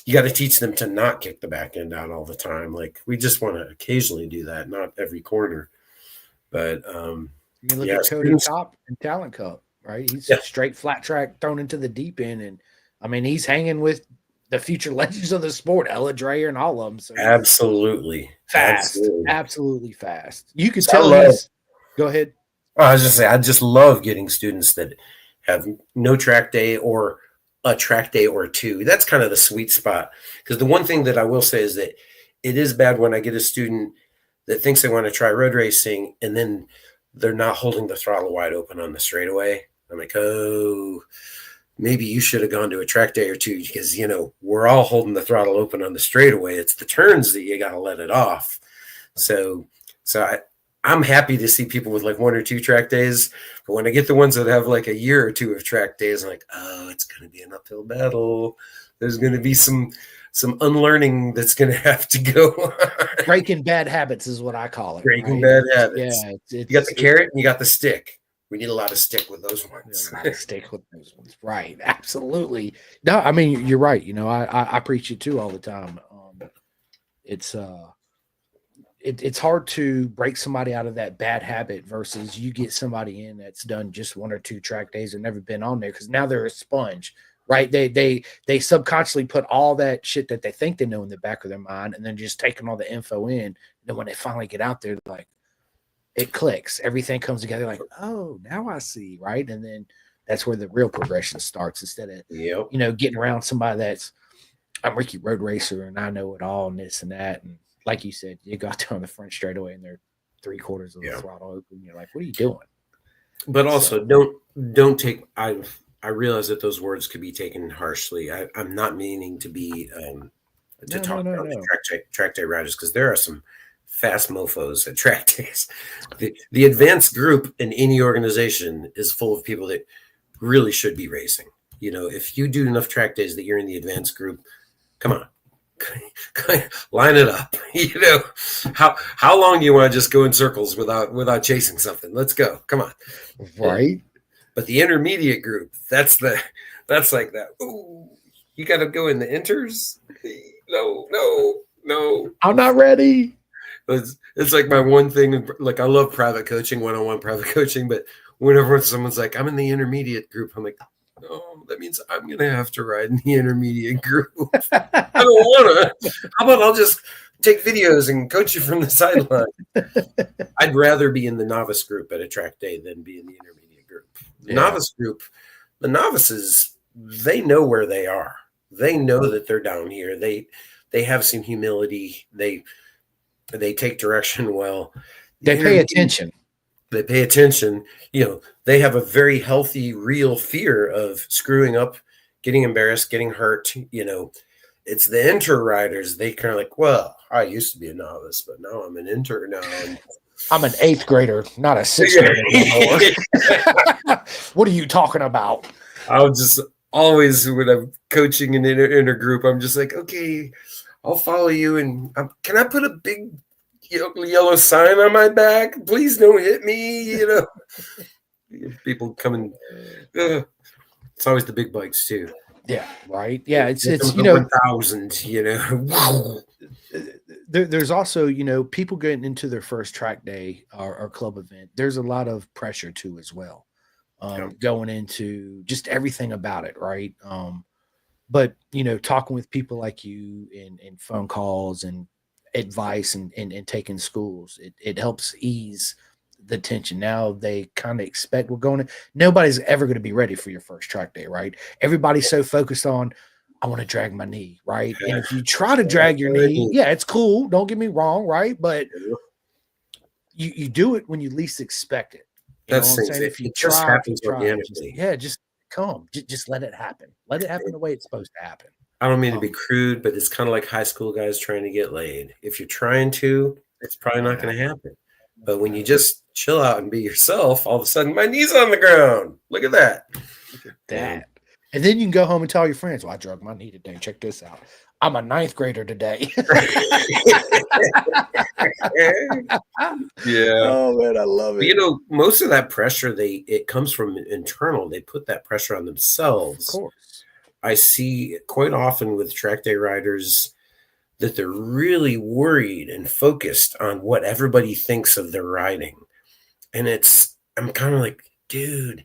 You got to teach them to not kick the back end out all the time. Like we just want to occasionally do that, not every corner. But you look at Cody Top in Talent Cup, right? He's straight flat track thrown into the deep end, and I mean he's hanging with the future legends of the sport, Ella Dreyer and all of them. So absolutely fast, absolutely fast. You could tell he's. Go ahead. I was just saying, I just love getting students that have no track day or a track day or two. That's kind of the sweet spot. Because the one thing that I will say is that it is bad when I get a student that thinks they want to try road racing and then they're not holding the throttle wide open on the straightaway. I'm like, oh, maybe you should have gone to a track day or two because, we're all holding the throttle open on the straightaway. It's the turns that you got to let it off. So I'm happy to see people with like 1 or 2 track days, but when I get the ones that have like a year or 2 of track days, I'm like, oh, it's going to be an uphill battle. There's going to be some unlearning that's going to have to go on. Breaking bad habits is what I call it. Breaking bad habits. Yeah, you got the carrot and you got the stick. We need a lot of stick with those ones. Stick with those ones, right? Absolutely. No, I mean you're right. I preach it too all the time. It's hard to break somebody out of that bad habit versus you get somebody in that's done just 1 or 2 track days and never been on there because now they're a sponge, right? They subconsciously put all that shit that they think they know in the back of their mind and then just taking all the info in. And then when they finally get out there, like it clicks. Everything comes together like, oh, now I see, right? And then that's where the real progression starts instead of, getting around somebody that's, I'm Ricky Road Racer and I know it all and this and that. And like you said, you got down the front straightaway and they're 3/4 of the throttle open. You're like, what are you doing? But also don't take, I realize that those words could be taken harshly. I'm not meaning to be, talk about track day riders because there are some fast mofos at track days. The advanced group in any organization is full of people that really should be racing. If you do enough track days that you're in the advanced group, come on, line it up. How long do you want to just go in circles without chasing something? Let's go. Come on. Right. But the intermediate group, that's like that. Ooh, you got to go in the inters. No. I'm not ready. It's like my one thing. Like I love private coaching, one-on-one private coaching, but whenever someone's like, I'm in the intermediate group, I'm like, oh, that means I'm going to have to ride in the intermediate group. I don't want to. How about I'll just take videos and coach you from the sideline? I'd rather be in the novice group at a track day than be in the intermediate group. The novice group, the novices, they know where they are. They know that they're down here. They have some humility. They take direction well. They pay attention. They pay attention. They have a very healthy, real fear of screwing up, getting embarrassed, getting hurt. It's the inter riders. They kind of like, well, I used to be a novice, but now I'm an inter now. I'm an 8th grader, not a 6th grader anymore. What are you talking about? I'll just always, when I'm coaching an inter group, I'm just like, okay, I'll follow you. And can I put a big yellow sign on my back? Please don't hit me. People coming. It's always the big bikes too. Yeah, right. Yeah, it's 1,000. There's also people getting into their first track day or club event. There's a lot of pressure too as well, going into just everything about it, right? But talking with people like you and phone calls and advice and taking schools, it helps ease the tension. Now they kind of expect nobody's ever going to be ready for your first track day, right? Everybody's so focused on, I want to drag my knee, right? And if you try to drag your knee, it's cool, don't get me wrong, right? But you do it when you least expect it. That's what I'm saying. If you try, just come, just let it happen. Let it happen the way it's supposed to happen. I don't mean to be crude, but it's kind of like high school guys trying to get laid. If you're trying to, it's probably not going to happen. But when you just chill out and be yourself, all of a sudden, my knee's on the ground. Look at that. Look at that. And then you can go home and tell your friends, well, I drug my knee today. Check this out. I'm a ninth grader today. Yeah. Oh man, I love You it. know, most of that pressure it comes from internal. They put that pressure on Of themselves. course. I see quite often with track day riders that they're really worried and focused on what everybody thinks of their riding. And I'm kind of like, dude,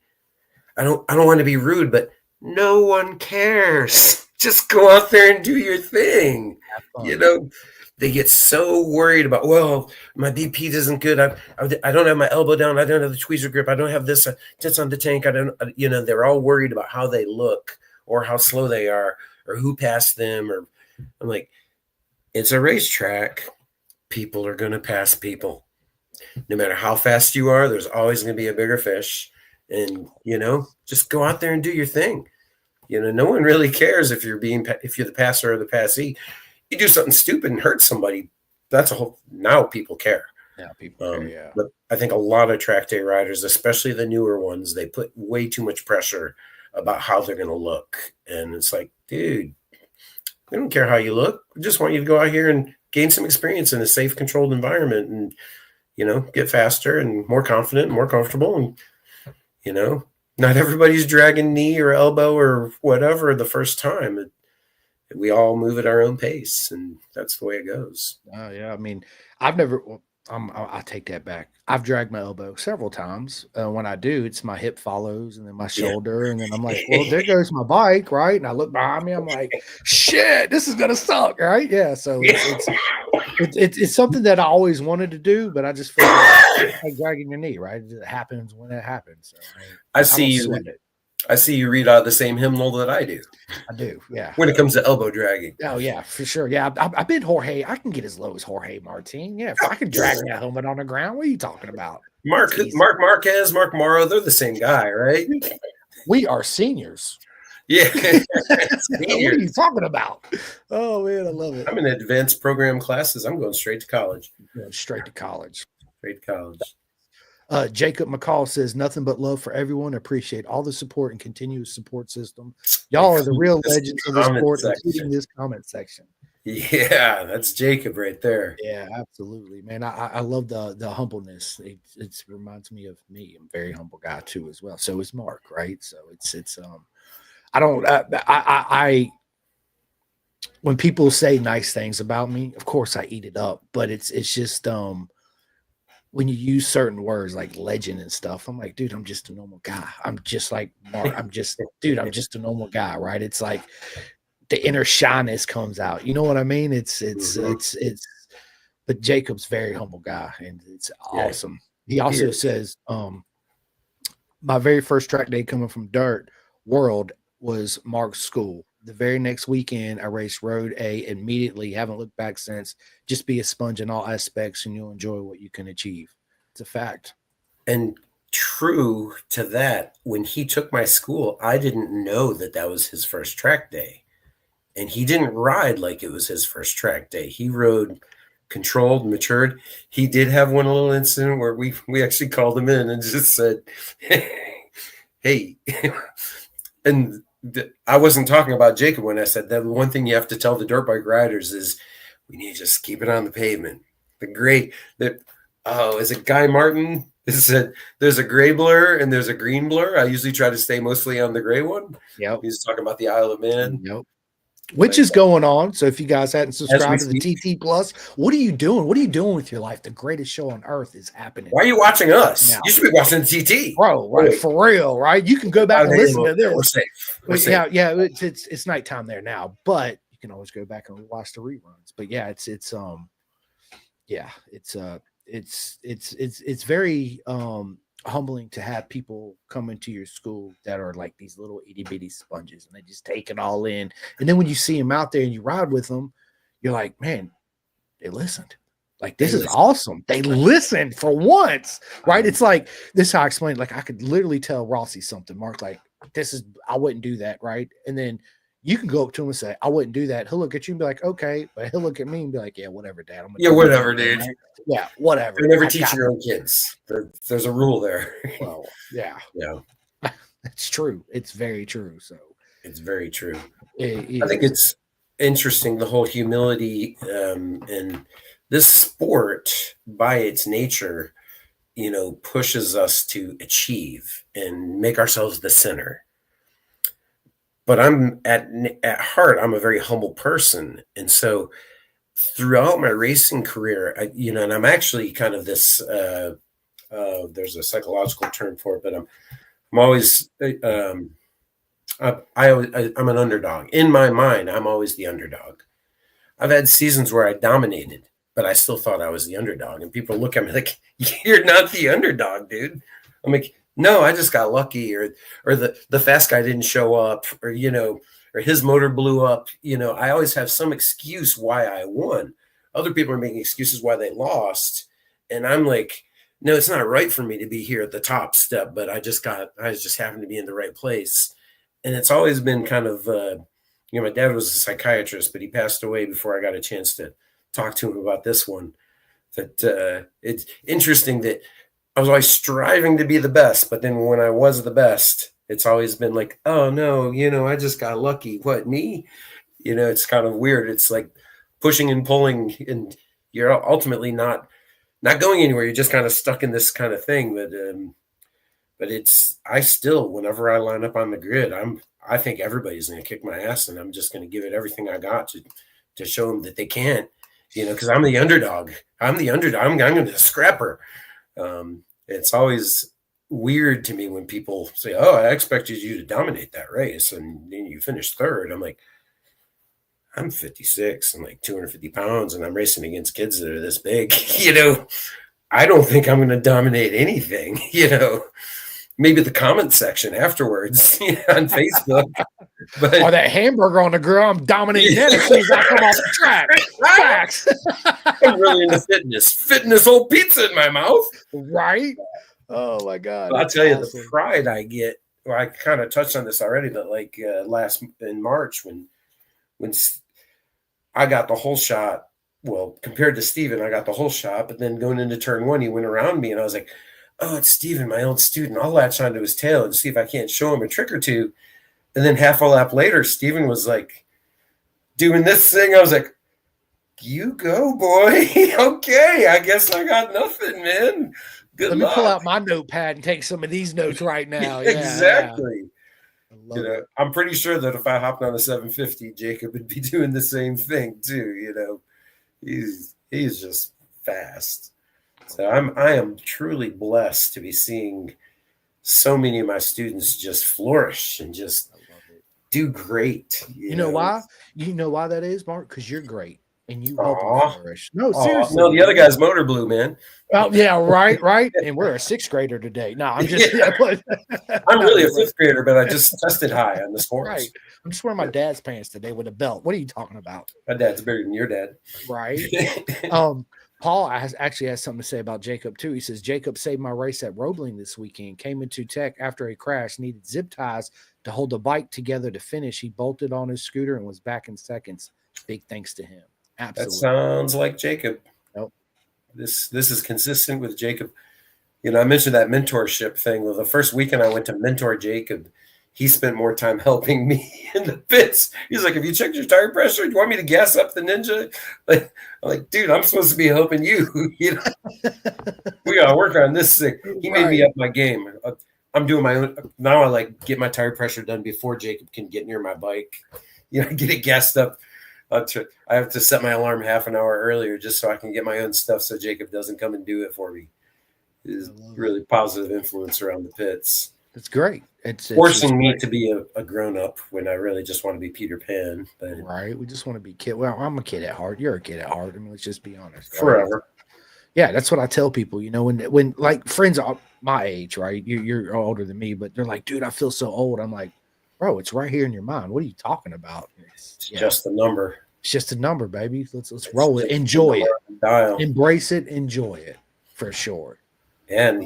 I don't want to be rude, but no one cares. Just go out there and do your thing. Have You fun. know, they get so worried about, well, my BP isn't good. I don't have my elbow down. I don't have the tweezer grip. I don't have this tits on the tank. I don't, they're all worried about how they look or how slow they are or who passed them. Or I'm like, it's a racetrack. People are going to pass people. No matter how fast you are, there's always going to be a bigger fish. And, just go out there and do your thing. No one really cares if you're the passer or the passee. You do something stupid and hurt somebody. Now people care. Yeah, people care. Yeah. But I think a lot of track day riders, especially the newer ones, they put way too much pressure about how they're going to look. And it's like, dude, we don't care how you look. We just want you to go out here and gain some experience in a safe, controlled environment and, get faster and more confident and more comfortable. And, not everybody's dragging knee or elbow or whatever the first time. We all move at our own pace, and that's the way it goes. Oh yeah. I mean, I've never. Well, I take that back. I've dragged my elbow several times. When I do, it's my hip follows, and then my Yeah. shoulder, and then I'm like, "Well, there goes my bike, right?" And I look behind me. I'm like, "Shit, this is gonna suck, right?" Yeah. So it's something that I always wanted to do, but I just feel like dragging your knee, right? It happens when it happens. So I I see don't you. sweat it. I see you read out the same hymnal that I do I do. Yeah. when it comes to elbow dragging. Oh yeah, for sure. Yeah, I've been Jorge. I can get as low as Jorge Martin. Yeah, if I can drag that helmet on the ground, what are you talking about? Mark Marquez, Mark Morrow, they're the same guy, right? We are seniors. Yeah. What are you talking about? Oh man, I love it. I'm in advanced program classes. I'm going straight to college. Going straight to college. Straight to college. Jacob McCall says nothing but love for everyone. Appreciate all the support and continuous support system. Y'all are the real legends of the sport, including this comment section. Yeah, that's Jacob right there. Yeah, absolutely, man. I love the humbleness. It reminds me of me. I'm a very humble guy too, as well. So is Mark, right? So it's I don't I when people say nice things about me, of course I eat it up, but it's just when you use certain words like legend and stuff, I'm like, dude, I'm just a normal guy. I'm just like Mark. I'm just a normal guy, right? It's like the inner shyness comes out. You know what I mean? It's but Jacob's very humble guy and it's awesome. He also says, my very first track day coming from Dirt World was Mark's school. The very next weekend, I raced Road A immediately. Haven't looked back since. Just be a sponge in all aspects, and you'll enjoy what you can achieve. It's a fact. And true to that, when he took my school, I didn't know that was his first track day. And he didn't ride like it was his first track day. He rode controlled, matured. He did have one little incident where we actually called him in and just said, hey, and I wasn't talking about Jacob when I said that. One thing you have to tell the dirt bike riders is we need to just keep it on the pavement. Is it Guy Martin? There's a gray blur and there's a green blur. I usually try to stay mostly on the gray one. Yep. He's talking about the Isle of Man. Yep. Which is going on. So if you guys hadn't subscribed to the TT Plus, what are you doing? What are you doing with your life? The greatest show on earth is happening. Why are you watching us? Now. You should be watching TT. Bro, right, for real, right? You can go back and listen to this. We're safe. Yeah, it's nighttime there now, but you can always go back and watch the reruns. But yeah, it's very humbling to have people come into your school that are like these little itty bitty sponges and they just take it all in. And then when you see them out there and you ride with them, you're like, man, they listened. Like, this is awesome. They listened for once, right? It's like, this is how I explain it. Like, I could literally tell Rossi something, Mark, like, I wouldn't do that, right? And then you can go up to him and say, I wouldn't do that. He'll look at you and be like, okay. But he'll look at me and be like, yeah, whatever, Dad. Whatever, dude. Right? Yeah, whatever. You never teach your own kids. There's a rule there. Well, yeah. Yeah. It's true. It's very true. So it's very true. I think it's interesting, the whole humility, and this sport by its nature, pushes us to achieve and make ourselves the center. But I'm at heart, I'm a very humble person. And so throughout my racing career, and I'm actually kind of this, there's a psychological term for it, but I'm always, I'm an underdog. In my mind, I'm always the underdog. I've had seasons where I dominated, but I still thought I was the underdog. And people look at me like, "You're not the underdog, dude." I'm like, "No, I just got lucky, or the fast guy didn't show up, or his motor blew up." I always have some excuse why I won. Other people are making excuses why they lost, and I'm like, "No, it's not right for me to be here at the top step, but I just happened to be in the right place." And it's always been kind of, my dad was a psychiatrist, but he passed away before I got a chance to talk to him about this one. That it's interesting that I was always striving to be the best, but then when I was the best, it's always been like, "Oh no, I just got lucky." What, me? It's kind of weird. It's like pushing and pulling, and you're ultimately not going anywhere. You're just kind of stuck in this kind of thing. But I still, whenever I line up on the grid, I think everybody's going to kick my ass, and I'm just going to give it everything I got to show them that they can't, because I'm the underdog. I'm the underdog. I'm going to be a scrapper. It's always weird to me when people say, "Oh, I expected you to dominate that race, and then you finished third." I'm like, I'm 56 and like 250 pounds, and I'm racing against kids that are this big. I don't think I'm going to dominate anything. Maybe the comment section afterwards on Facebook. But or that hamburger on the grill, I'm dominating that as soon as I come off the track. Facts. I'm really into fitness. Fitting this whole pizza in my mouth. Right? Oh my God. I'll tell you the pride I get. Well, I kind of touched on this already, but like last in March when I got the whole shot. Well, compared to Steven, I got the whole shot, but then going into turn one, he went around me and I was like, "Oh, it's Steven, my old student. I'll latch onto his tail and see if I can't show him a trick or two." And then half a lap later, Steven was like doing this thing. I was like, "You go, boy." Okay, I guess I got nothing, man. Good Let luck. me pull out my notepad and take some of these notes right now. Yeah, exactly. Yeah. I'm pretty sure that if I hopped on a 750, Jacob would be doing the same thing too. He's just fast. So I am truly blessed to be seeing so many of my students just flourish and just do great. You know why? You know why that is, Mark? Because you're great and you help them flourish. No, seriously. No, the other guy's motor blue, man. Oh yeah, right. And we're a sixth grader today. No, I'm just. Yeah. I'm really a fifth grader, but I just tested high on the scores. Right. I'm just wearing my dad's pants today with a belt. What are you talking about? My dad's bigger than your dad. Right. Paul actually has something to say about Jacob too. He says Jacob saved my race at Roebling this weekend. Came into tech after a crash. Needed zip ties to hold the bike together to finish. He bolted on his scooter and was back in seconds. Big thanks to him. Absolutely. That sounds like Jacob. Nope. This is consistent with Jacob. I mentioned that mentorship thing. Well, the first weekend I went to mentor Jacob, he spent more time helping me in the pits. He's like, "Have you checked your tire pressure? Do you want me to gas up the Ninja?" I'm like, "Dude, I'm supposed to be helping you. We gotta work on this thing." He made me up my game. I'm doing my own now. I get my tire pressure done before Jacob can get near my bike. Get it gassed up. I have to set my alarm half an hour earlier just so I can get my own stuff so Jacob doesn't come and do it for me. It's really positive influence around the pits. It's great. It's forcing me to be a grown-up when I really just want to be Peter Pan. But right. We just want to be kid. Well, I'm a kid at heart. You're a kid at heart. I mean, let's just be honest. Right? Forever. Yeah, that's what I tell people. When like friends are my age, right? You're older than me, but they're like, "Dude, I feel so old." I'm like, "Bro, it's right here in your mind. What are you talking about?" It's just a number. It's just a number, baby. Let's roll it. Enjoy it. Dial. Embrace it. Enjoy it for sure. And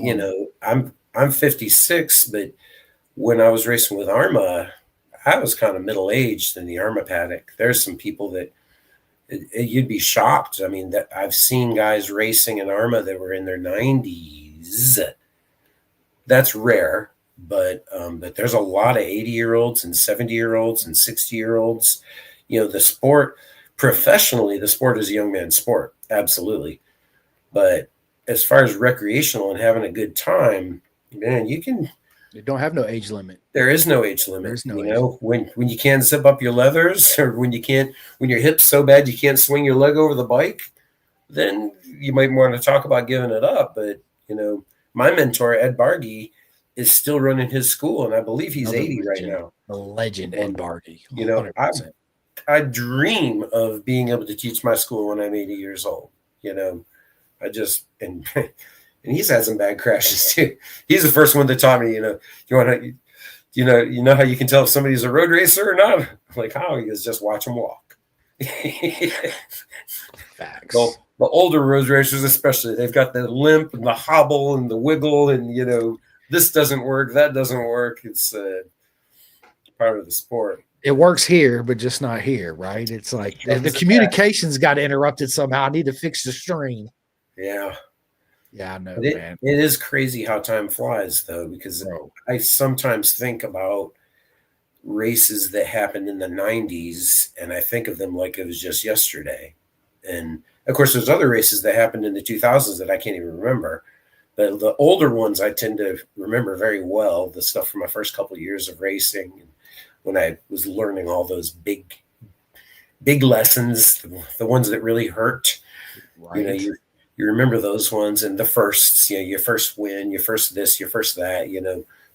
I'm 56, but when I was racing with Arma, I was kind of middle aged in the Arma paddock. There's some people that you'd be shocked. I mean, that I've seen guys racing in Arma that were in their 90s. That's rare, but there's a lot of 80-year-olds and 70-year-olds and 60-year-olds. The sport professionally, the sport is a young man's sport, absolutely. But as far as recreational and having a good time, man, you don't have no age limit. There is no age limit. There's no age limit. When you can't zip up your leathers, or when your hip's so bad you can't swing your leg over the bike, then you might want to talk about giving it up. But my mentor Ed Bargy is still running his school, and I believe he's 80 right now. The legend Ed Bargy. I dream of being able to teach my school when I'm 80 years old. I just and he's had some bad crashes too. He's the first one that taught me. You know how you can tell if somebody's a road racer or not. Like how he is, just watch them walk. Facts. Well, the older road racers, especially, they've got the limp and the hobble and the wiggle, and this doesn't work, that doesn't work. It's part of the sport. It works here, but just not here, right? It's like the communications got interrupted somehow. I need to fix the stream. Yeah. Yeah, I know, man. It is crazy how time flies, though, because I sometimes think about races that happened in the 90s, and I think of them like it was just yesterday. And, of course, there's other races that happened in the 2000s that I can't even remember. But the older ones I tend to remember very well, the stuff from my first couple of years of racing, and when I was learning all those big lessons, the ones that really hurt. Right. You remember those ones, and the firsts, your first win, your first this, your first that,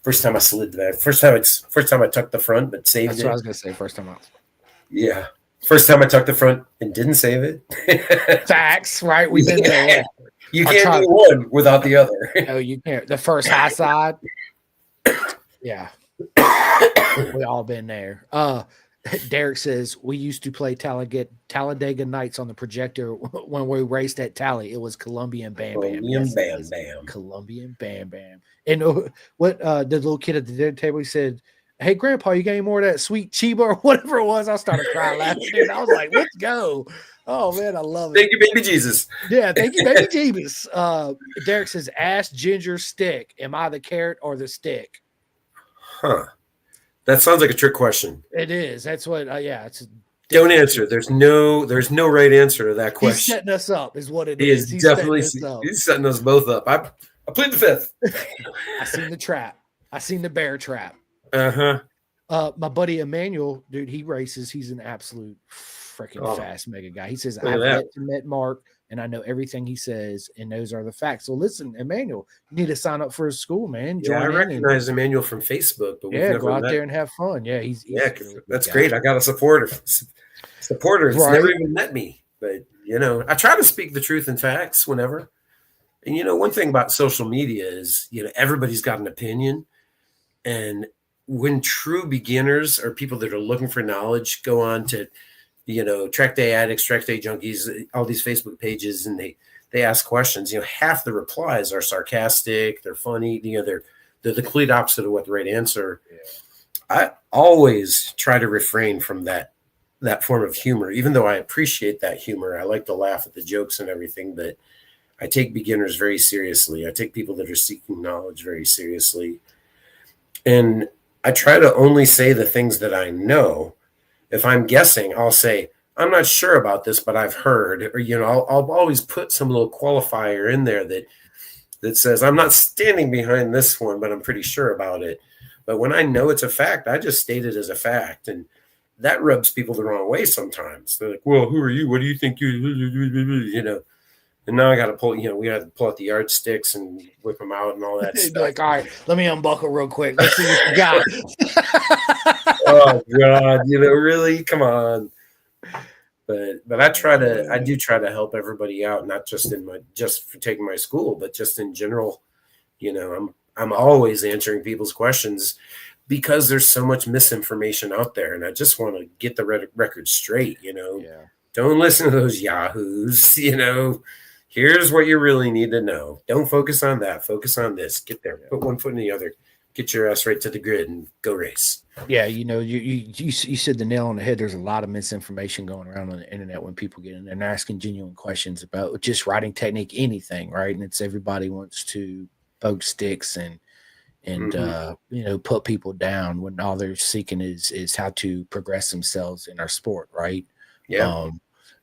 first time I slid that, first time I tucked the front, but saved it. That's what I was going to say, first time out. Yeah. First time I tucked the front and didn't save it. Facts, right? We've been there. You can't do one without the other. No, you can't. The first high side. Yeah. We all been there. Derek says we used to play Talladega Nights on the projector when we raced at Tally. It was Colombian Bam Bam. Colombian Bam Bam. And what the little kid at the dinner table, he said, "Hey, Grandpa, you got any more of that sweet Chiba or whatever it was?" I started crying laughing. Dude. I was like, "Let's go!" Oh man, I love it. Thank you, baby Jesus. Yeah, thank you, baby Jesus. Derek says, "Ask Ginger Stick, am I the carrot or the stick?" Huh. That sounds like a trick question. It is. That's what. Yeah. Don't answer. There's no right answer to that question. He's setting us up, is what it is. He's definitely setting us both up. I plead the fifth. I seen the trap. I seen the bear trap. Uh-huh. My buddy Emmanuel, dude, he races. He's an absolute freaking fast mega guy. He says, I've met Mark, and I know everything he says, and those are the facts. So listen, Emmanuel, you need to sign up for his school, man. I recognize Emmanuel from Facebook, but we've never go out there and have fun. Yeah, he's that's great. I got a supporter. Supporters never even met me, but I try to speak the truth and facts whenever. And one thing about social media is everybody's got an opinion, and when true beginners or people that are looking for knowledge go on to track day addicts, track day junkies, all these Facebook pages, and they ask questions, half the replies are sarcastic, they're funny, they're the complete opposite of what the right answer. I always try to refrain from that form of humor, even though I appreciate that humor. I like to laugh at the jokes and everything, but I take beginners very seriously. I take people that are seeking knowledge very seriously. And I try to only say the things that I know. If I'm guessing, I'll say, I'm not sure about this, but I've heard, or, I'll always put some little qualifier in there that says, I'm not standing behind this one, but I'm pretty sure about it. But when I know it's a fact, I just state it as a fact. And that rubs people the wrong way sometimes. They're like, well, who are you? What do you think And now I got to pull, we had to pull out the yardsticks and whip them out and all that stuff. Like, all right, let me unbuckle real quick. Let's see what you got. Oh God, really? Come on. But I do try to help everybody out, not just just for taking my school, but just in general. I'm always answering people's questions because there's so much misinformation out there, and I just want to get the record straight. Don't listen to those yahoos. Here's what you really need to know. Don't focus on that. Focus on this. Get there. Put one foot in the other. Get your ass right to the grid and go race. Yeah, you said the nail on the head. There's a lot of misinformation going around on the internet when people get in there and asking genuine questions about just riding technique, anything, right? And it's everybody wants to poke sticks and and put people down when all they're seeking is how to progress themselves in our sport, right? Yeah.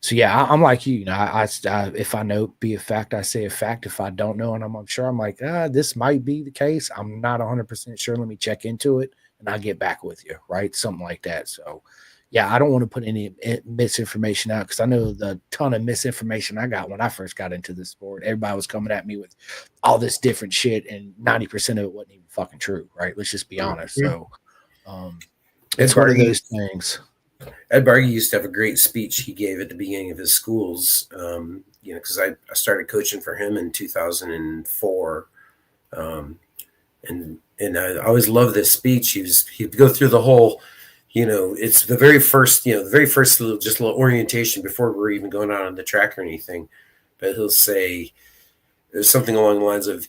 So yeah, I'm like you. I if I know be a fact, I say a fact. If I don't know and I'm unsure, I'm like, this might be the case. I'm not 100% sure. Let me check into it, and I'll get back with you, right? Something like that. So yeah, I don't want to put any misinformation out because I know the ton of misinformation I got when I first got into the sport. Everybody was coming at me with all this different shit, and 90% of it wasn't even fucking true, right? Let's just be honest. So it's one of those things. Ed Bargy used to have a great speech he gave at the beginning of his schools, because I started coaching for him in 2004. And I always loved this speech. He'd go through the whole, it's the very first little orientation before we're even going out on the track or anything. But he'll say, there's something along the lines of,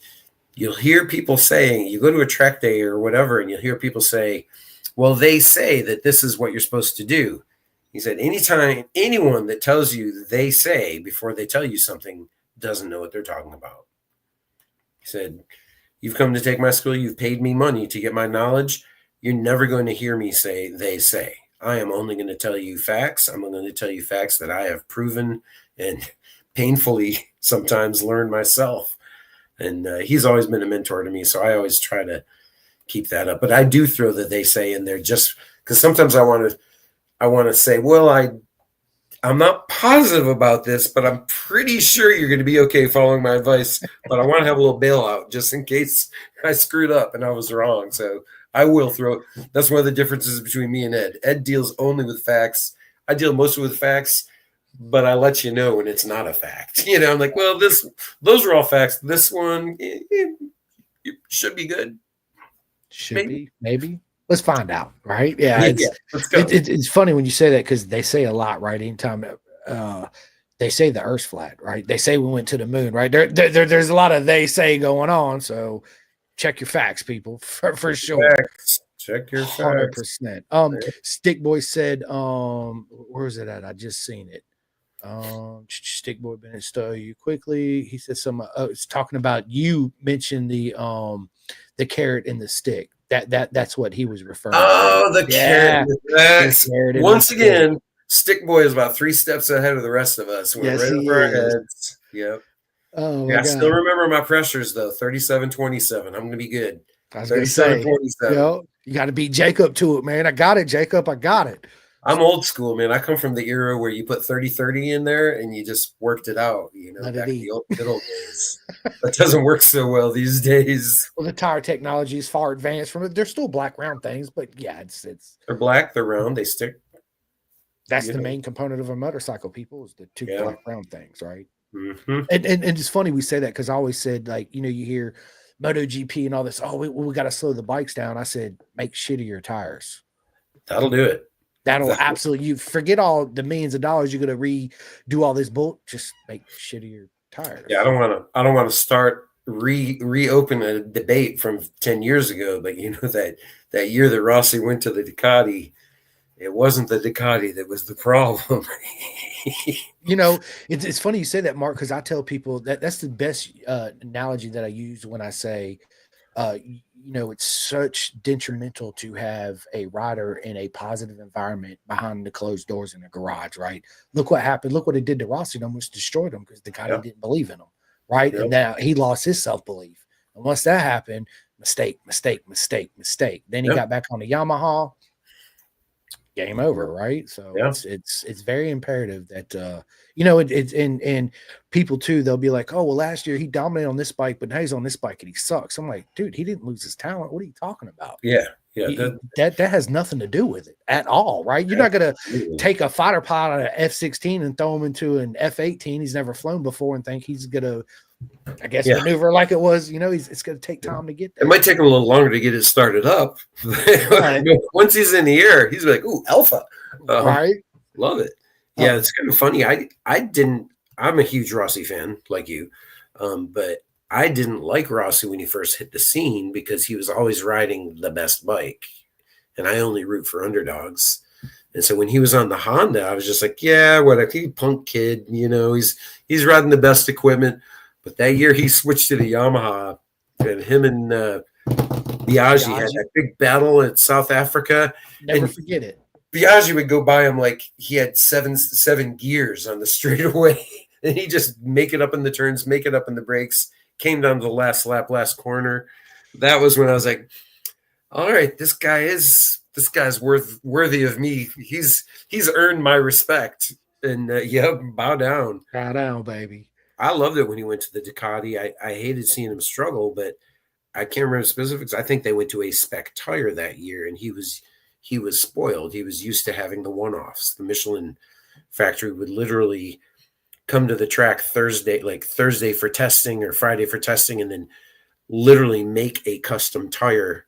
you'll hear people saying, you go to a track day or whatever, and you'll hear people say, well, they say that this is what you're supposed to do. He said, anyone that tells you they say before they tell you something doesn't know what they're talking about. He said, you've come to take my school. You've paid me money to get my knowledge. You're never going to hear me say, they say. I am only going to tell you facts. I'm going to tell you facts that I have proven and painfully sometimes learned myself. And he's always been a mentor to me. So I always try to keep that up. But I do throw the they say in there just because sometimes I want to say, well, I'm not positive about this, but I'm pretty sure you're going to be okay following my advice. But I want to have a little bailout just in case I screwed up and I was wrong. So I will throw. That's one of the differences between me and Ed. Ed deals only with facts. I deal mostly with facts, but I let you know when it's not a fact. I'm like, well, those are all facts. This one should be good. Should be, maybe. Let's find out, right? Yeah, let's go. It's funny when you say that because they say a lot, right? Anytime they say the Earth's flat, right? They say we went to the moon, right? There's a lot of they say going on, so check your facts, people, for sure. Check your facts. 100%. Stick Boy said, where is it at? I just seen it. Stick Boy Bennett stole you quickly. He said it's talking about you mentioned the carrot and the stick. That's what he was referring to. Oh, the carrot. Once again, Stick Boy is about 3 steps ahead of the rest of us. We're right over our heads. Yep. Oh, my God. I still remember my pressures, though. 37-27. I'm going to be good. I was going to say, you got to beat Jacob to it, man. I got it, Jacob. I got it. I'm old school, man. I come from the era where you put 30-30 in there and you just worked it out, back in the good old days. That doesn't work so well these days. Well, the tire technology is far advanced from it. They're still black round things, but yeah, it's they're black, they're round, they stick. That's the main component of a motorcycle, people, is the two black round things, right? Mm-hmm. And it's funny we say that because I always said, like, you hear MotoGP and all this, we got to slow the bikes down. I said, make shittier tires. That'll do it. That'll absolutely, you forget all the millions of dollars you're going to redo all this bull. Just make shittier tires. Yeah, I don't want to start reopen a debate from 10 years ago, but that year that Rossi went to the Ducati, it wasn't the Ducati that was the problem. It's funny you say that, Mark, because I tell people that's the best analogy that I use when I say, it's such detrimental to have a rider in a positive environment behind the closed doors in a garage, right? Look what happened. Look what it did to Rossi. It almost destroyed him because the guy didn't believe in him, right? And now he lost his self-belief. And once that happened, mistake. Then he got back on the Yamaha. Game over, right? So it's very imperative that it's and people too, they'll be like, oh well, last year he dominated on this bike, but now he's on this bike and he sucks. I'm like, dude, he didn't lose his talent. What are you talking about? That has nothing to do with it at all, right? You're not gonna take a fighter pilot out of F-16 and throw him into an F-18 he's never flown before and think he's gonna maneuver like it was, it's going to take time to get there. It might take him a little longer to get it started up. Once he's in the air, he's like, ooh, alpha. Right. Love it. Yeah, it's kind of funny. I'm a huge Rossi fan like you, but I didn't like Rossi when he first hit the scene because he was always riding the best bike, and I only root for underdogs. And so when he was on the Honda, I was just like, yeah, whatever. He punk kid, he's riding the best equipment. But that year he switched to the Yamaha, and him and the Biaggi had Biaggi. that big battle at South Africa, Never and forget it. Biaggi would go by him like he had seven gears on the straightaway, and he just make it up in the turns, make it up in the breaks. Came down to the last lap, last corner. That was when I was like, all right, this guy's worthy of me. He's earned my respect. And bow down. Bow down, baby. I loved it when he went to the Ducati. I hated seeing him struggle, but I can't remember specifics. I think they went to a spec tire that year, and he was spoiled. He was used to having the one-offs. The Michelin factory would literally come to the track Thursday for testing or Friday for testing, and then literally make a custom tire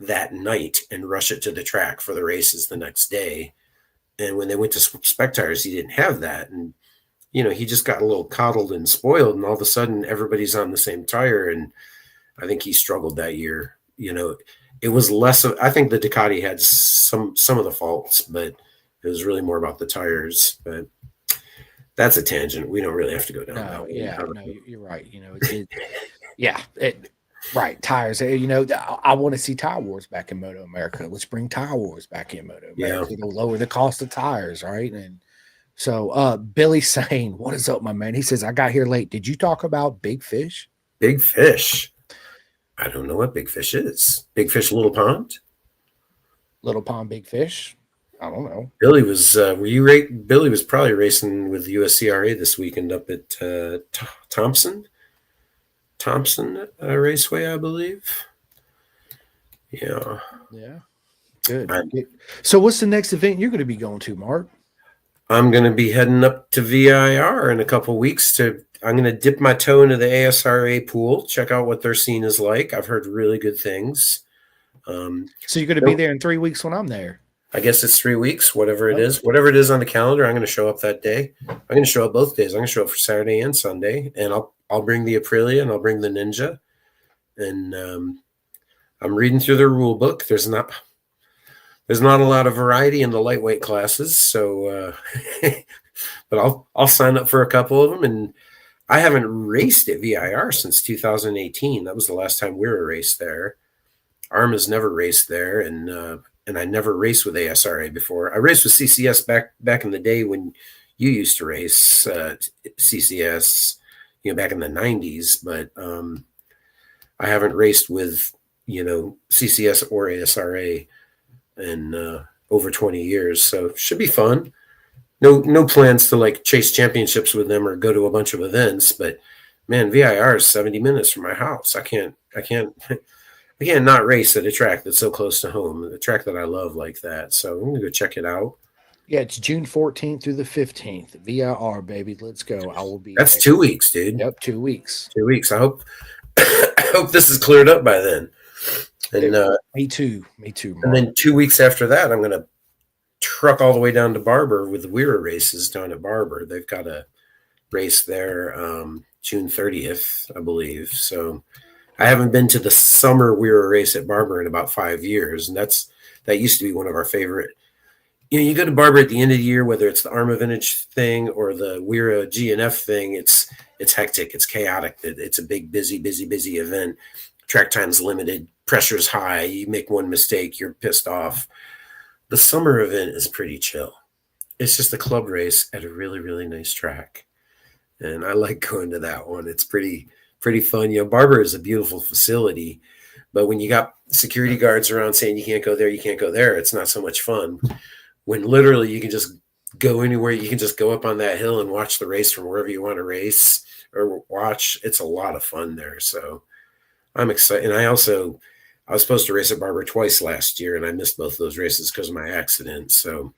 that night and rush it to the track for the races the next day. And when they went to spec tires, he didn't have that. And, he just got a little coddled and spoiled, and all of a sudden everybody's on the same tire. And I think he struggled that year. It was less of, I think the Ducati had some of the faults, but it was really more about the tires. But that's a tangent. We don't really have to go down that way. Yeah, no, you're right. Right. Tires. I want to see Tire Wars back in Moto America. Let's bring Tire Wars back in Moto America. It'll lower the cost of tires, right? And so Billy saying, what is up, my man? He says, I got here late. Did you talk about Big Fish? Big Fish. I don't know what Big Fish is. Big Fish, Little Pond? Little Pond, Big Fish? I don't know. Billy was Billy was probably racing with USCRA this weekend up at Thompson Raceway, I believe. Yeah. Good. So what's the next event you're going to be going to, Mark? I'm going to be heading up to VIR in a couple weeks. I'm going to dip my toe into the ASRA pool, check out what their scene is like. I've heard really good things. So you're going to be there in 3 weeks when I'm there? I guess it's 3 weeks, whatever it is. Whatever it is on the calendar, I'm going to show up that day. I'm going to show up both days. I'm going to show up for Saturday and Sunday, and I'll bring the Aprilia and I'll bring the Ninja. And I'm reading through the rule book. There's not a lot of variety in the lightweight classes, so but I'll sign up for a couple of them. And I haven't raced at VIR since 2018. That was the last time we were raced there. Arma's never raced there, and I never raced with ASRA before. I raced with CCS back in the day when you used to race CCS, back in the 90s, but I haven't raced with CCS or ASRA in over 20 years, so it should be fun. No plans to chase championships with them or go to a bunch of events, but man, VIR is 70 minutes from my house. I can't not race at a track that's so close to home, a track that I love like that. So I'm gonna go check it out. Yeah, it's June 14th through the 15th. VIR, baby. Let's go. I will be. That's there. 2 weeks, dude. Yep, 2 weeks. 2 weeks. I hope this is cleared up by then. And me too. Mark. And then 2 weeks after that, I'm gonna truck all the way down to Barber with the Weir races down at Barber. They've got a race there June 30th, I believe. So I haven't been to the summer Weir race at Barber in about 5 years, and that used to be one of our favorite. You go to Barber at the end of the year, whether it's the Arma Vintage thing or the Weir GNF thing, it's hectic, it's chaotic. It's a big, busy event. Track time's limited, pressure's high. You make one mistake, you're pissed off. The summer event is pretty chill. It's just a club race at a really, really nice track, and I like going to that one. It's pretty fun. Barber is a beautiful facility, but when you got security guards around saying you can't go there, it's not so much fun. When literally you can just go anywhere, you can just go up on that hill and watch the race from wherever you want to race or watch. It's a lot of fun there. So I'm excited. And I was supposed to race at Barber twice last year, and I missed both of those races because of my accident. So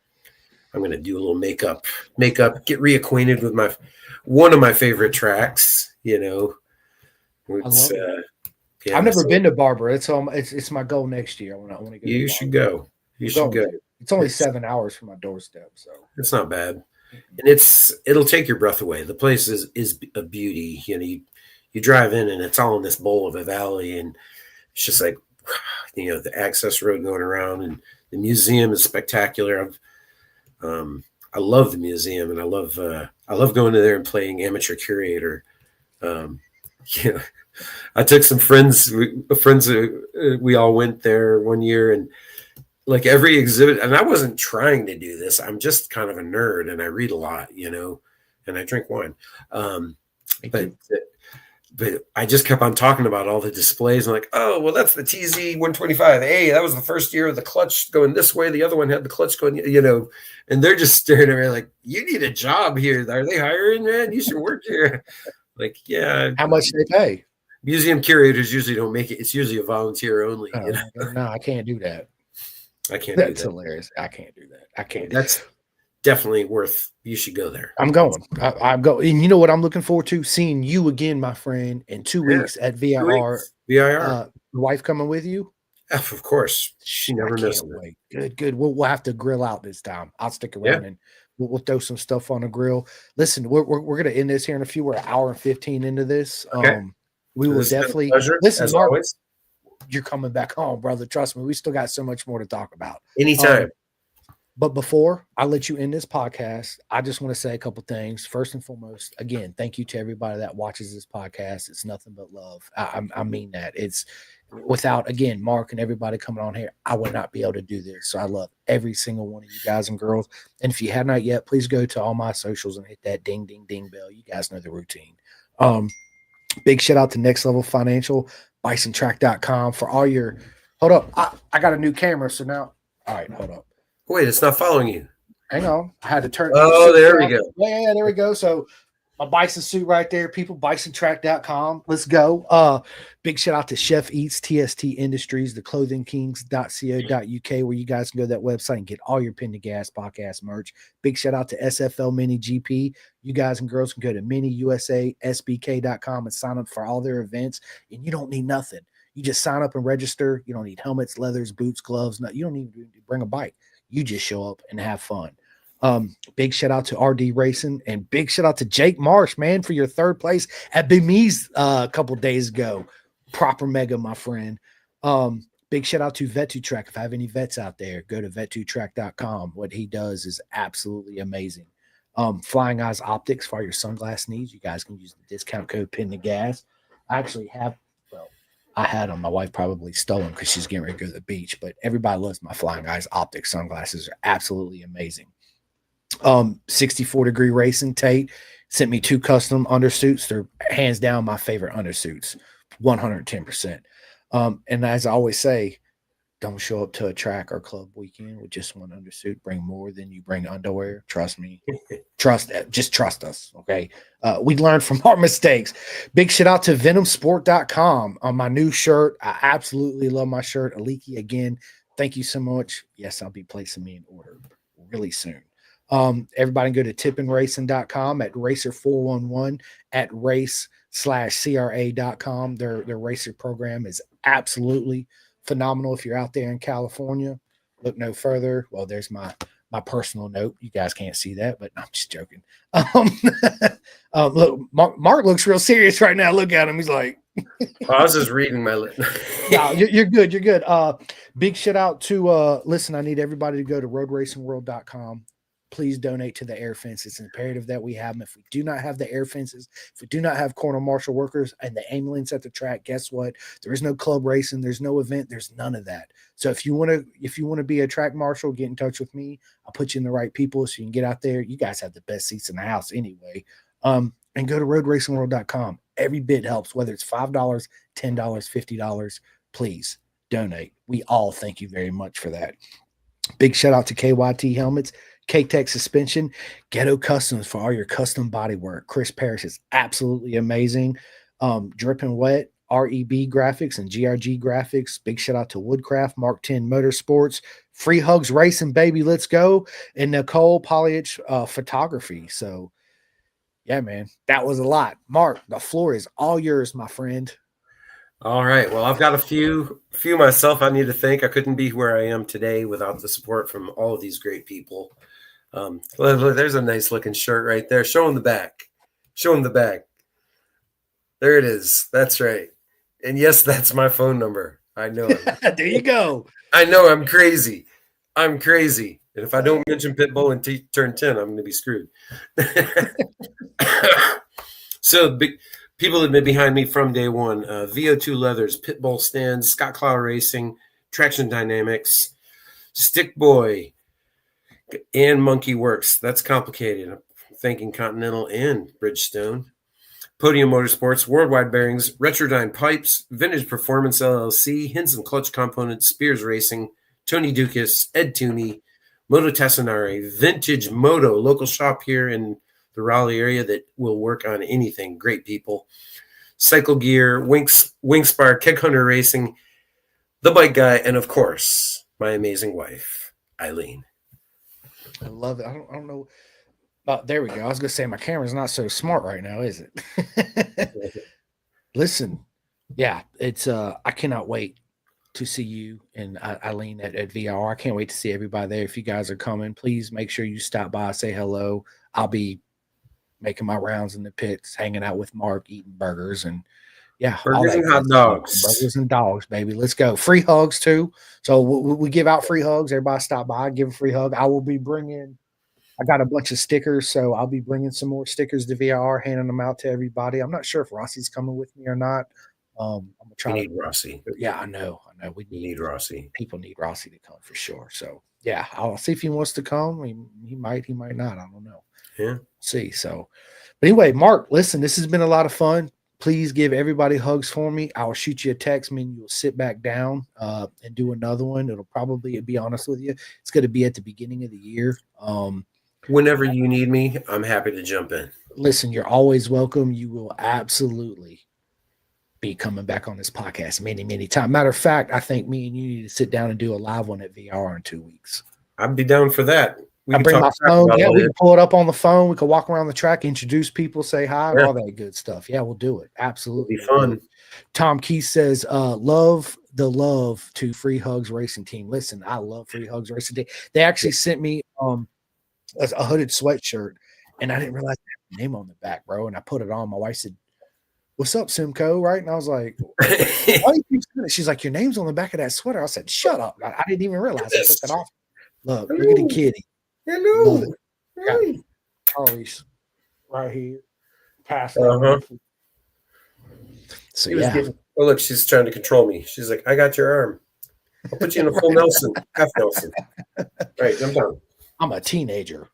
I'm going to do a little makeup, get reacquainted with one of my favorite tracks, I love it. I've never been to Barber. It's my goal next year. I want to go. You should go. You should go. It's only 7 hours from my doorstep, so it's not bad, and it'll take your breath away. The place is a beauty. You drive in and it's all in this bowl of a valley, and it's just like the access road going around, and the museum is spectacular. I love the museum, and I love going to there and playing amateur curator. Yeah, I took some friends. We all went there one year, and like every exhibit. And I wasn't trying to do this. I'm just kind of a nerd, and I read a lot, and I drink wine. Um, but but I just kept on talking about all the displays. And like, oh, well, that's the TZ 125. Hey, that was the first year of the clutch going this way. The other one had the clutch going, and they're just staring at me like, you need a job here. Are they hiring, man? You should work here. Like, yeah. How much do they pay? Museum curators usually don't make it. It's usually a volunteer only. No, I can't do that. I can't do that. That's hilarious. I can't do that. I can't. That's definitely worth. You should go there. I'm going. I'm going. And you know what I'm looking forward to? Seeing you again, my friend, in 2 weeks at VIR. VIR. Wife coming with you? Of course. She never missed it. Good. We'll have to grill out this time. I'll stick around and we'll throw some stuff on the grill. Listen, we're gonna end this here in a few. We're an hour and 15 into this. Okay. We will definitely listen, Mark. Always. You're coming back home, brother. Trust me, we still got so much more to talk about. Anytime. But before I let you end this podcast, I just want to say a couple things. First and foremost, again, thank you to everybody that watches this podcast. It's nothing but love. I mean that. It's without, again, Mark and everybody coming on here, I would not be able to do this. So I love every single one of you guys and girls. And if you have not yet, please go to all my socials and hit that ding, ding, ding bell. You guys know the routine. Big shout out to Next Level Financial, bisontrack.com for all your – hold up. I got a new camera. So now – all right, hold up. Wait, it's not following you. Hang on. I had to turn. Oh, there we go. Yeah, there we go. So my bison suit right there, people, bisontrack.com. Let's go. Big shout out to Chef Eats, TST Industries, the clothingkings.co.uk, where you guys can go to that website and get all your Pin to Gas podcast merch. Big shout out to SFL Mini GP. You guys and girls can go to miniusasbk.com and sign up for all their events, and you don't need nothing. You just sign up and register. You don't need helmets, leathers, boots, gloves. No, you don't need to bring a bike. You just show up and have fun. Big shout out to RD Racing and big shout out to Jake Marsh, man, for your third place at Big Me's a couple days ago. Proper mega, my friend. Big shout out to Vet2Track. If I have any vets out there, go to vet2track.com. What he does is absolutely amazing. Flying Eyes Optics for your sunglass needs. You guys can use the discount code Pin to Gas. I actually have. I had them. My wife probably stole them because she's getting ready to go to the beach. But everybody loves my Flying Eyes Optic sunglasses. Are absolutely amazing. 64 Degree Racing, Tate sent me 2 custom undersuits. They're hands down my favorite undersuits, 110%. And as I always say, don't show up to a track or club weekend with just one undersuit. Bring more than you bring underwear. Trust me. Just trust us, okay? We learned from our mistakes. Big shout out to venomsport.com on my new shirt. I absolutely love my shirt. Aliki, again, thank you so much. Yes, I'll be placing me in order really soon. Everybody go to tippingracing.com at racer411 at race/CRA.com. Their racer program is absolutely phenomenal. If you're out there in California, look no further. Well, there's my personal note. You guys can't see that, but I'm just joking. Look, Mark looks real serious right now. Look at him. He's like, I was just reading my list. No, you're good. You're good. Big shout out to listen, I need everybody to go to roadracingworld.com. Please donate to the air fence. It's imperative that we have them. If we do not have the air fences, if we do not have corner marshal workers and the ambulance at the track, guess what? There is no club racing. There's no event. There's none of that. So if you want to be a track marshal, get in touch with me. I'll put you in the right people so you can get out there. You guys have the best seats in the house anyway. And go to roadracingworld.com. Every bit helps, whether it's $5, $10, $50. Please donate. We all thank you very much for that. Big shout out to KYT Helmets, K-Tech Suspension, Ghetto Customs for all your custom body work. Chris Parrish is absolutely amazing. Dripping Wet, REB Graphics and GRG Graphics. Big shout out to Woodcraft, Mark 10 Motorsports, Free Hugs Racing, baby, let's go. And Nicole Polyich Photography. So, yeah, man, that was a lot. Mark, the floor is all yours, my friend. All right. Well, I've got a few myself I need to thank. I couldn't be where I am today without the support from all of these great people. There's a nice looking shirt right there. Show them the back. Show them the back. There it is. That's right. And yes, that's my phone number. I know it. There you go. I know I'm crazy. I'm crazy. And if I don't mention Pitbull and turn 10, I'm going to be screwed. So People have been behind me from day one. VO2 Leathers, Pitbull Stands, Scott Clow Racing, Traction Dynamics, Stick Boy, and Monkey Works. That's complicated. I'm thanking Continental and Bridgestone. Podium Motorsports, Worldwide Bearings, Retrodyne Pipes, Vintage Performance LLC, Hinson Clutch Components, Spears Racing, Tony Dukas, Ed Tooney, Moto Tassinari, Vintage Moto, local shop here in the Raleigh area that will work on anything. Great people. Cycle Gear, Wingspire, Keg Hunter Racing, The Bike Guy, and of course, my amazing wife, Eileen. I love it. I don't know. There we go. I was gonna say my camera's not so smart right now, is it? Listen, yeah, it's I cannot wait to see you and Eileen at VR. I can't wait to see everybody there. If you guys are coming, please make sure you stop by, say hello. I'll be making my rounds in the pits, hanging out with Mark, eating burgers, and yeah, burgers and hot dogs. Burgers and dogs, baby. Let's go. Free hugs too. So we give out free hugs. Everybody stop by, give a free hug. I will be bringing. I got a bunch of stickers, so I'll be bringing some more stickers to VR, handing them out to everybody. I'm not sure if Rossi's coming with me or not. I'm gonna try. We need Rossi. Yeah, I know. We need Rossi. People need Rossi to come for sure. So yeah, I'll see if he wants to come. He might not. I don't know. Yeah, see. So, but anyway, Mark, listen, this has been a lot of fun. Please give everybody hugs for me. I'll shoot you a text, meaning you'll sit back down and do another one. It'll probably, be honest with you, it's going to be at the beginning of the year. Whenever you need me, I'm happy to jump in. Listen, you're always welcome. You will absolutely be coming back on this podcast many times. Matter of fact, I think me and you need to sit down and do a live one at VR in 2 weeks. I'd be down for that. I bring my phone. Yeah, we can pull it up on the phone. We can walk around the track, introduce people, say hi, and all that good stuff. Yeah, we'll do it. Absolutely. It'll be fun. Tom Keith says, love to Free Hugs Racing Team. Listen, I love Free Hugs Racing Team. They actually sent me a hooded sweatshirt, and I didn't realize I had the name on the back, bro. And I put it on. My wife said, "What's up, Simcoe?" Right? And I was like, she's like, "Your name's on the back of that sweater." I said, "Shut up." I didn't even realize I took it off. Look, look at the kitty. Hello. Hey. Charlie's right here. Pass. So yeah. Oh, look, she's trying to control me. She's like, "I got your arm. I'll put you in a full Nelson, half Nelson." Right, I'm done. I'm a teenager.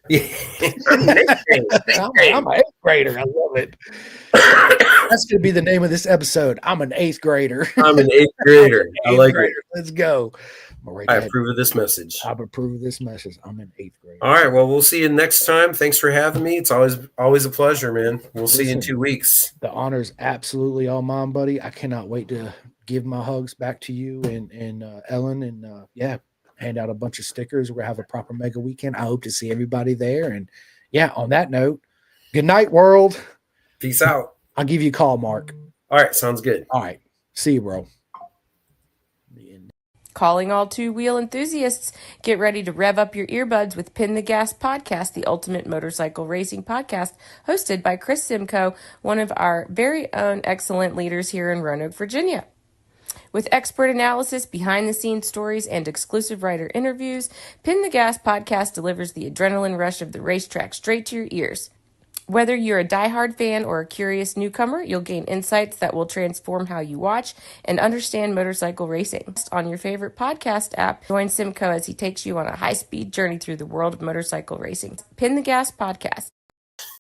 Yeah. I'm an 8th grader. I love it. That's going to be the name of this episode. I'm an 8th grader. I'm an 8th grader. I like it. Let's go. I approve of this message. I approve of this message. I'm an 8th grader. All right. Well, we'll see you next time. Thanks for having me. It's always a pleasure, man. We'll see you in 2 weeks. The honor's absolutely all mine, buddy. I cannot wait to give my hugs back to you and Ellen, and hand out a bunch of stickers. We're going to have a proper mega weekend. I hope to see everybody there. And yeah, on that note, good night, world. Peace out. I'll give you a call, Mark. All right. Sounds good. All right. See you, bro. Calling all two-wheel enthusiasts, get ready to rev up your earbuds with Pin the Gas Podcast, the ultimate motorcycle racing podcast, hosted by Chris Simcoe, one of our very own excellent leaders here in Roanoke, Virginia. With expert analysis, behind-the-scenes stories, and exclusive writer interviews, Pin the Gas Podcast delivers the adrenaline rush of the racetrack straight to your ears. Whether you're a diehard fan or a curious newcomer, you'll gain insights that will transform how you watch and understand motorcycle racing. On your favorite podcast app, join Simcoe as he takes you on a high-speed journey through the world of motorcycle racing. Pin the Gas Podcast.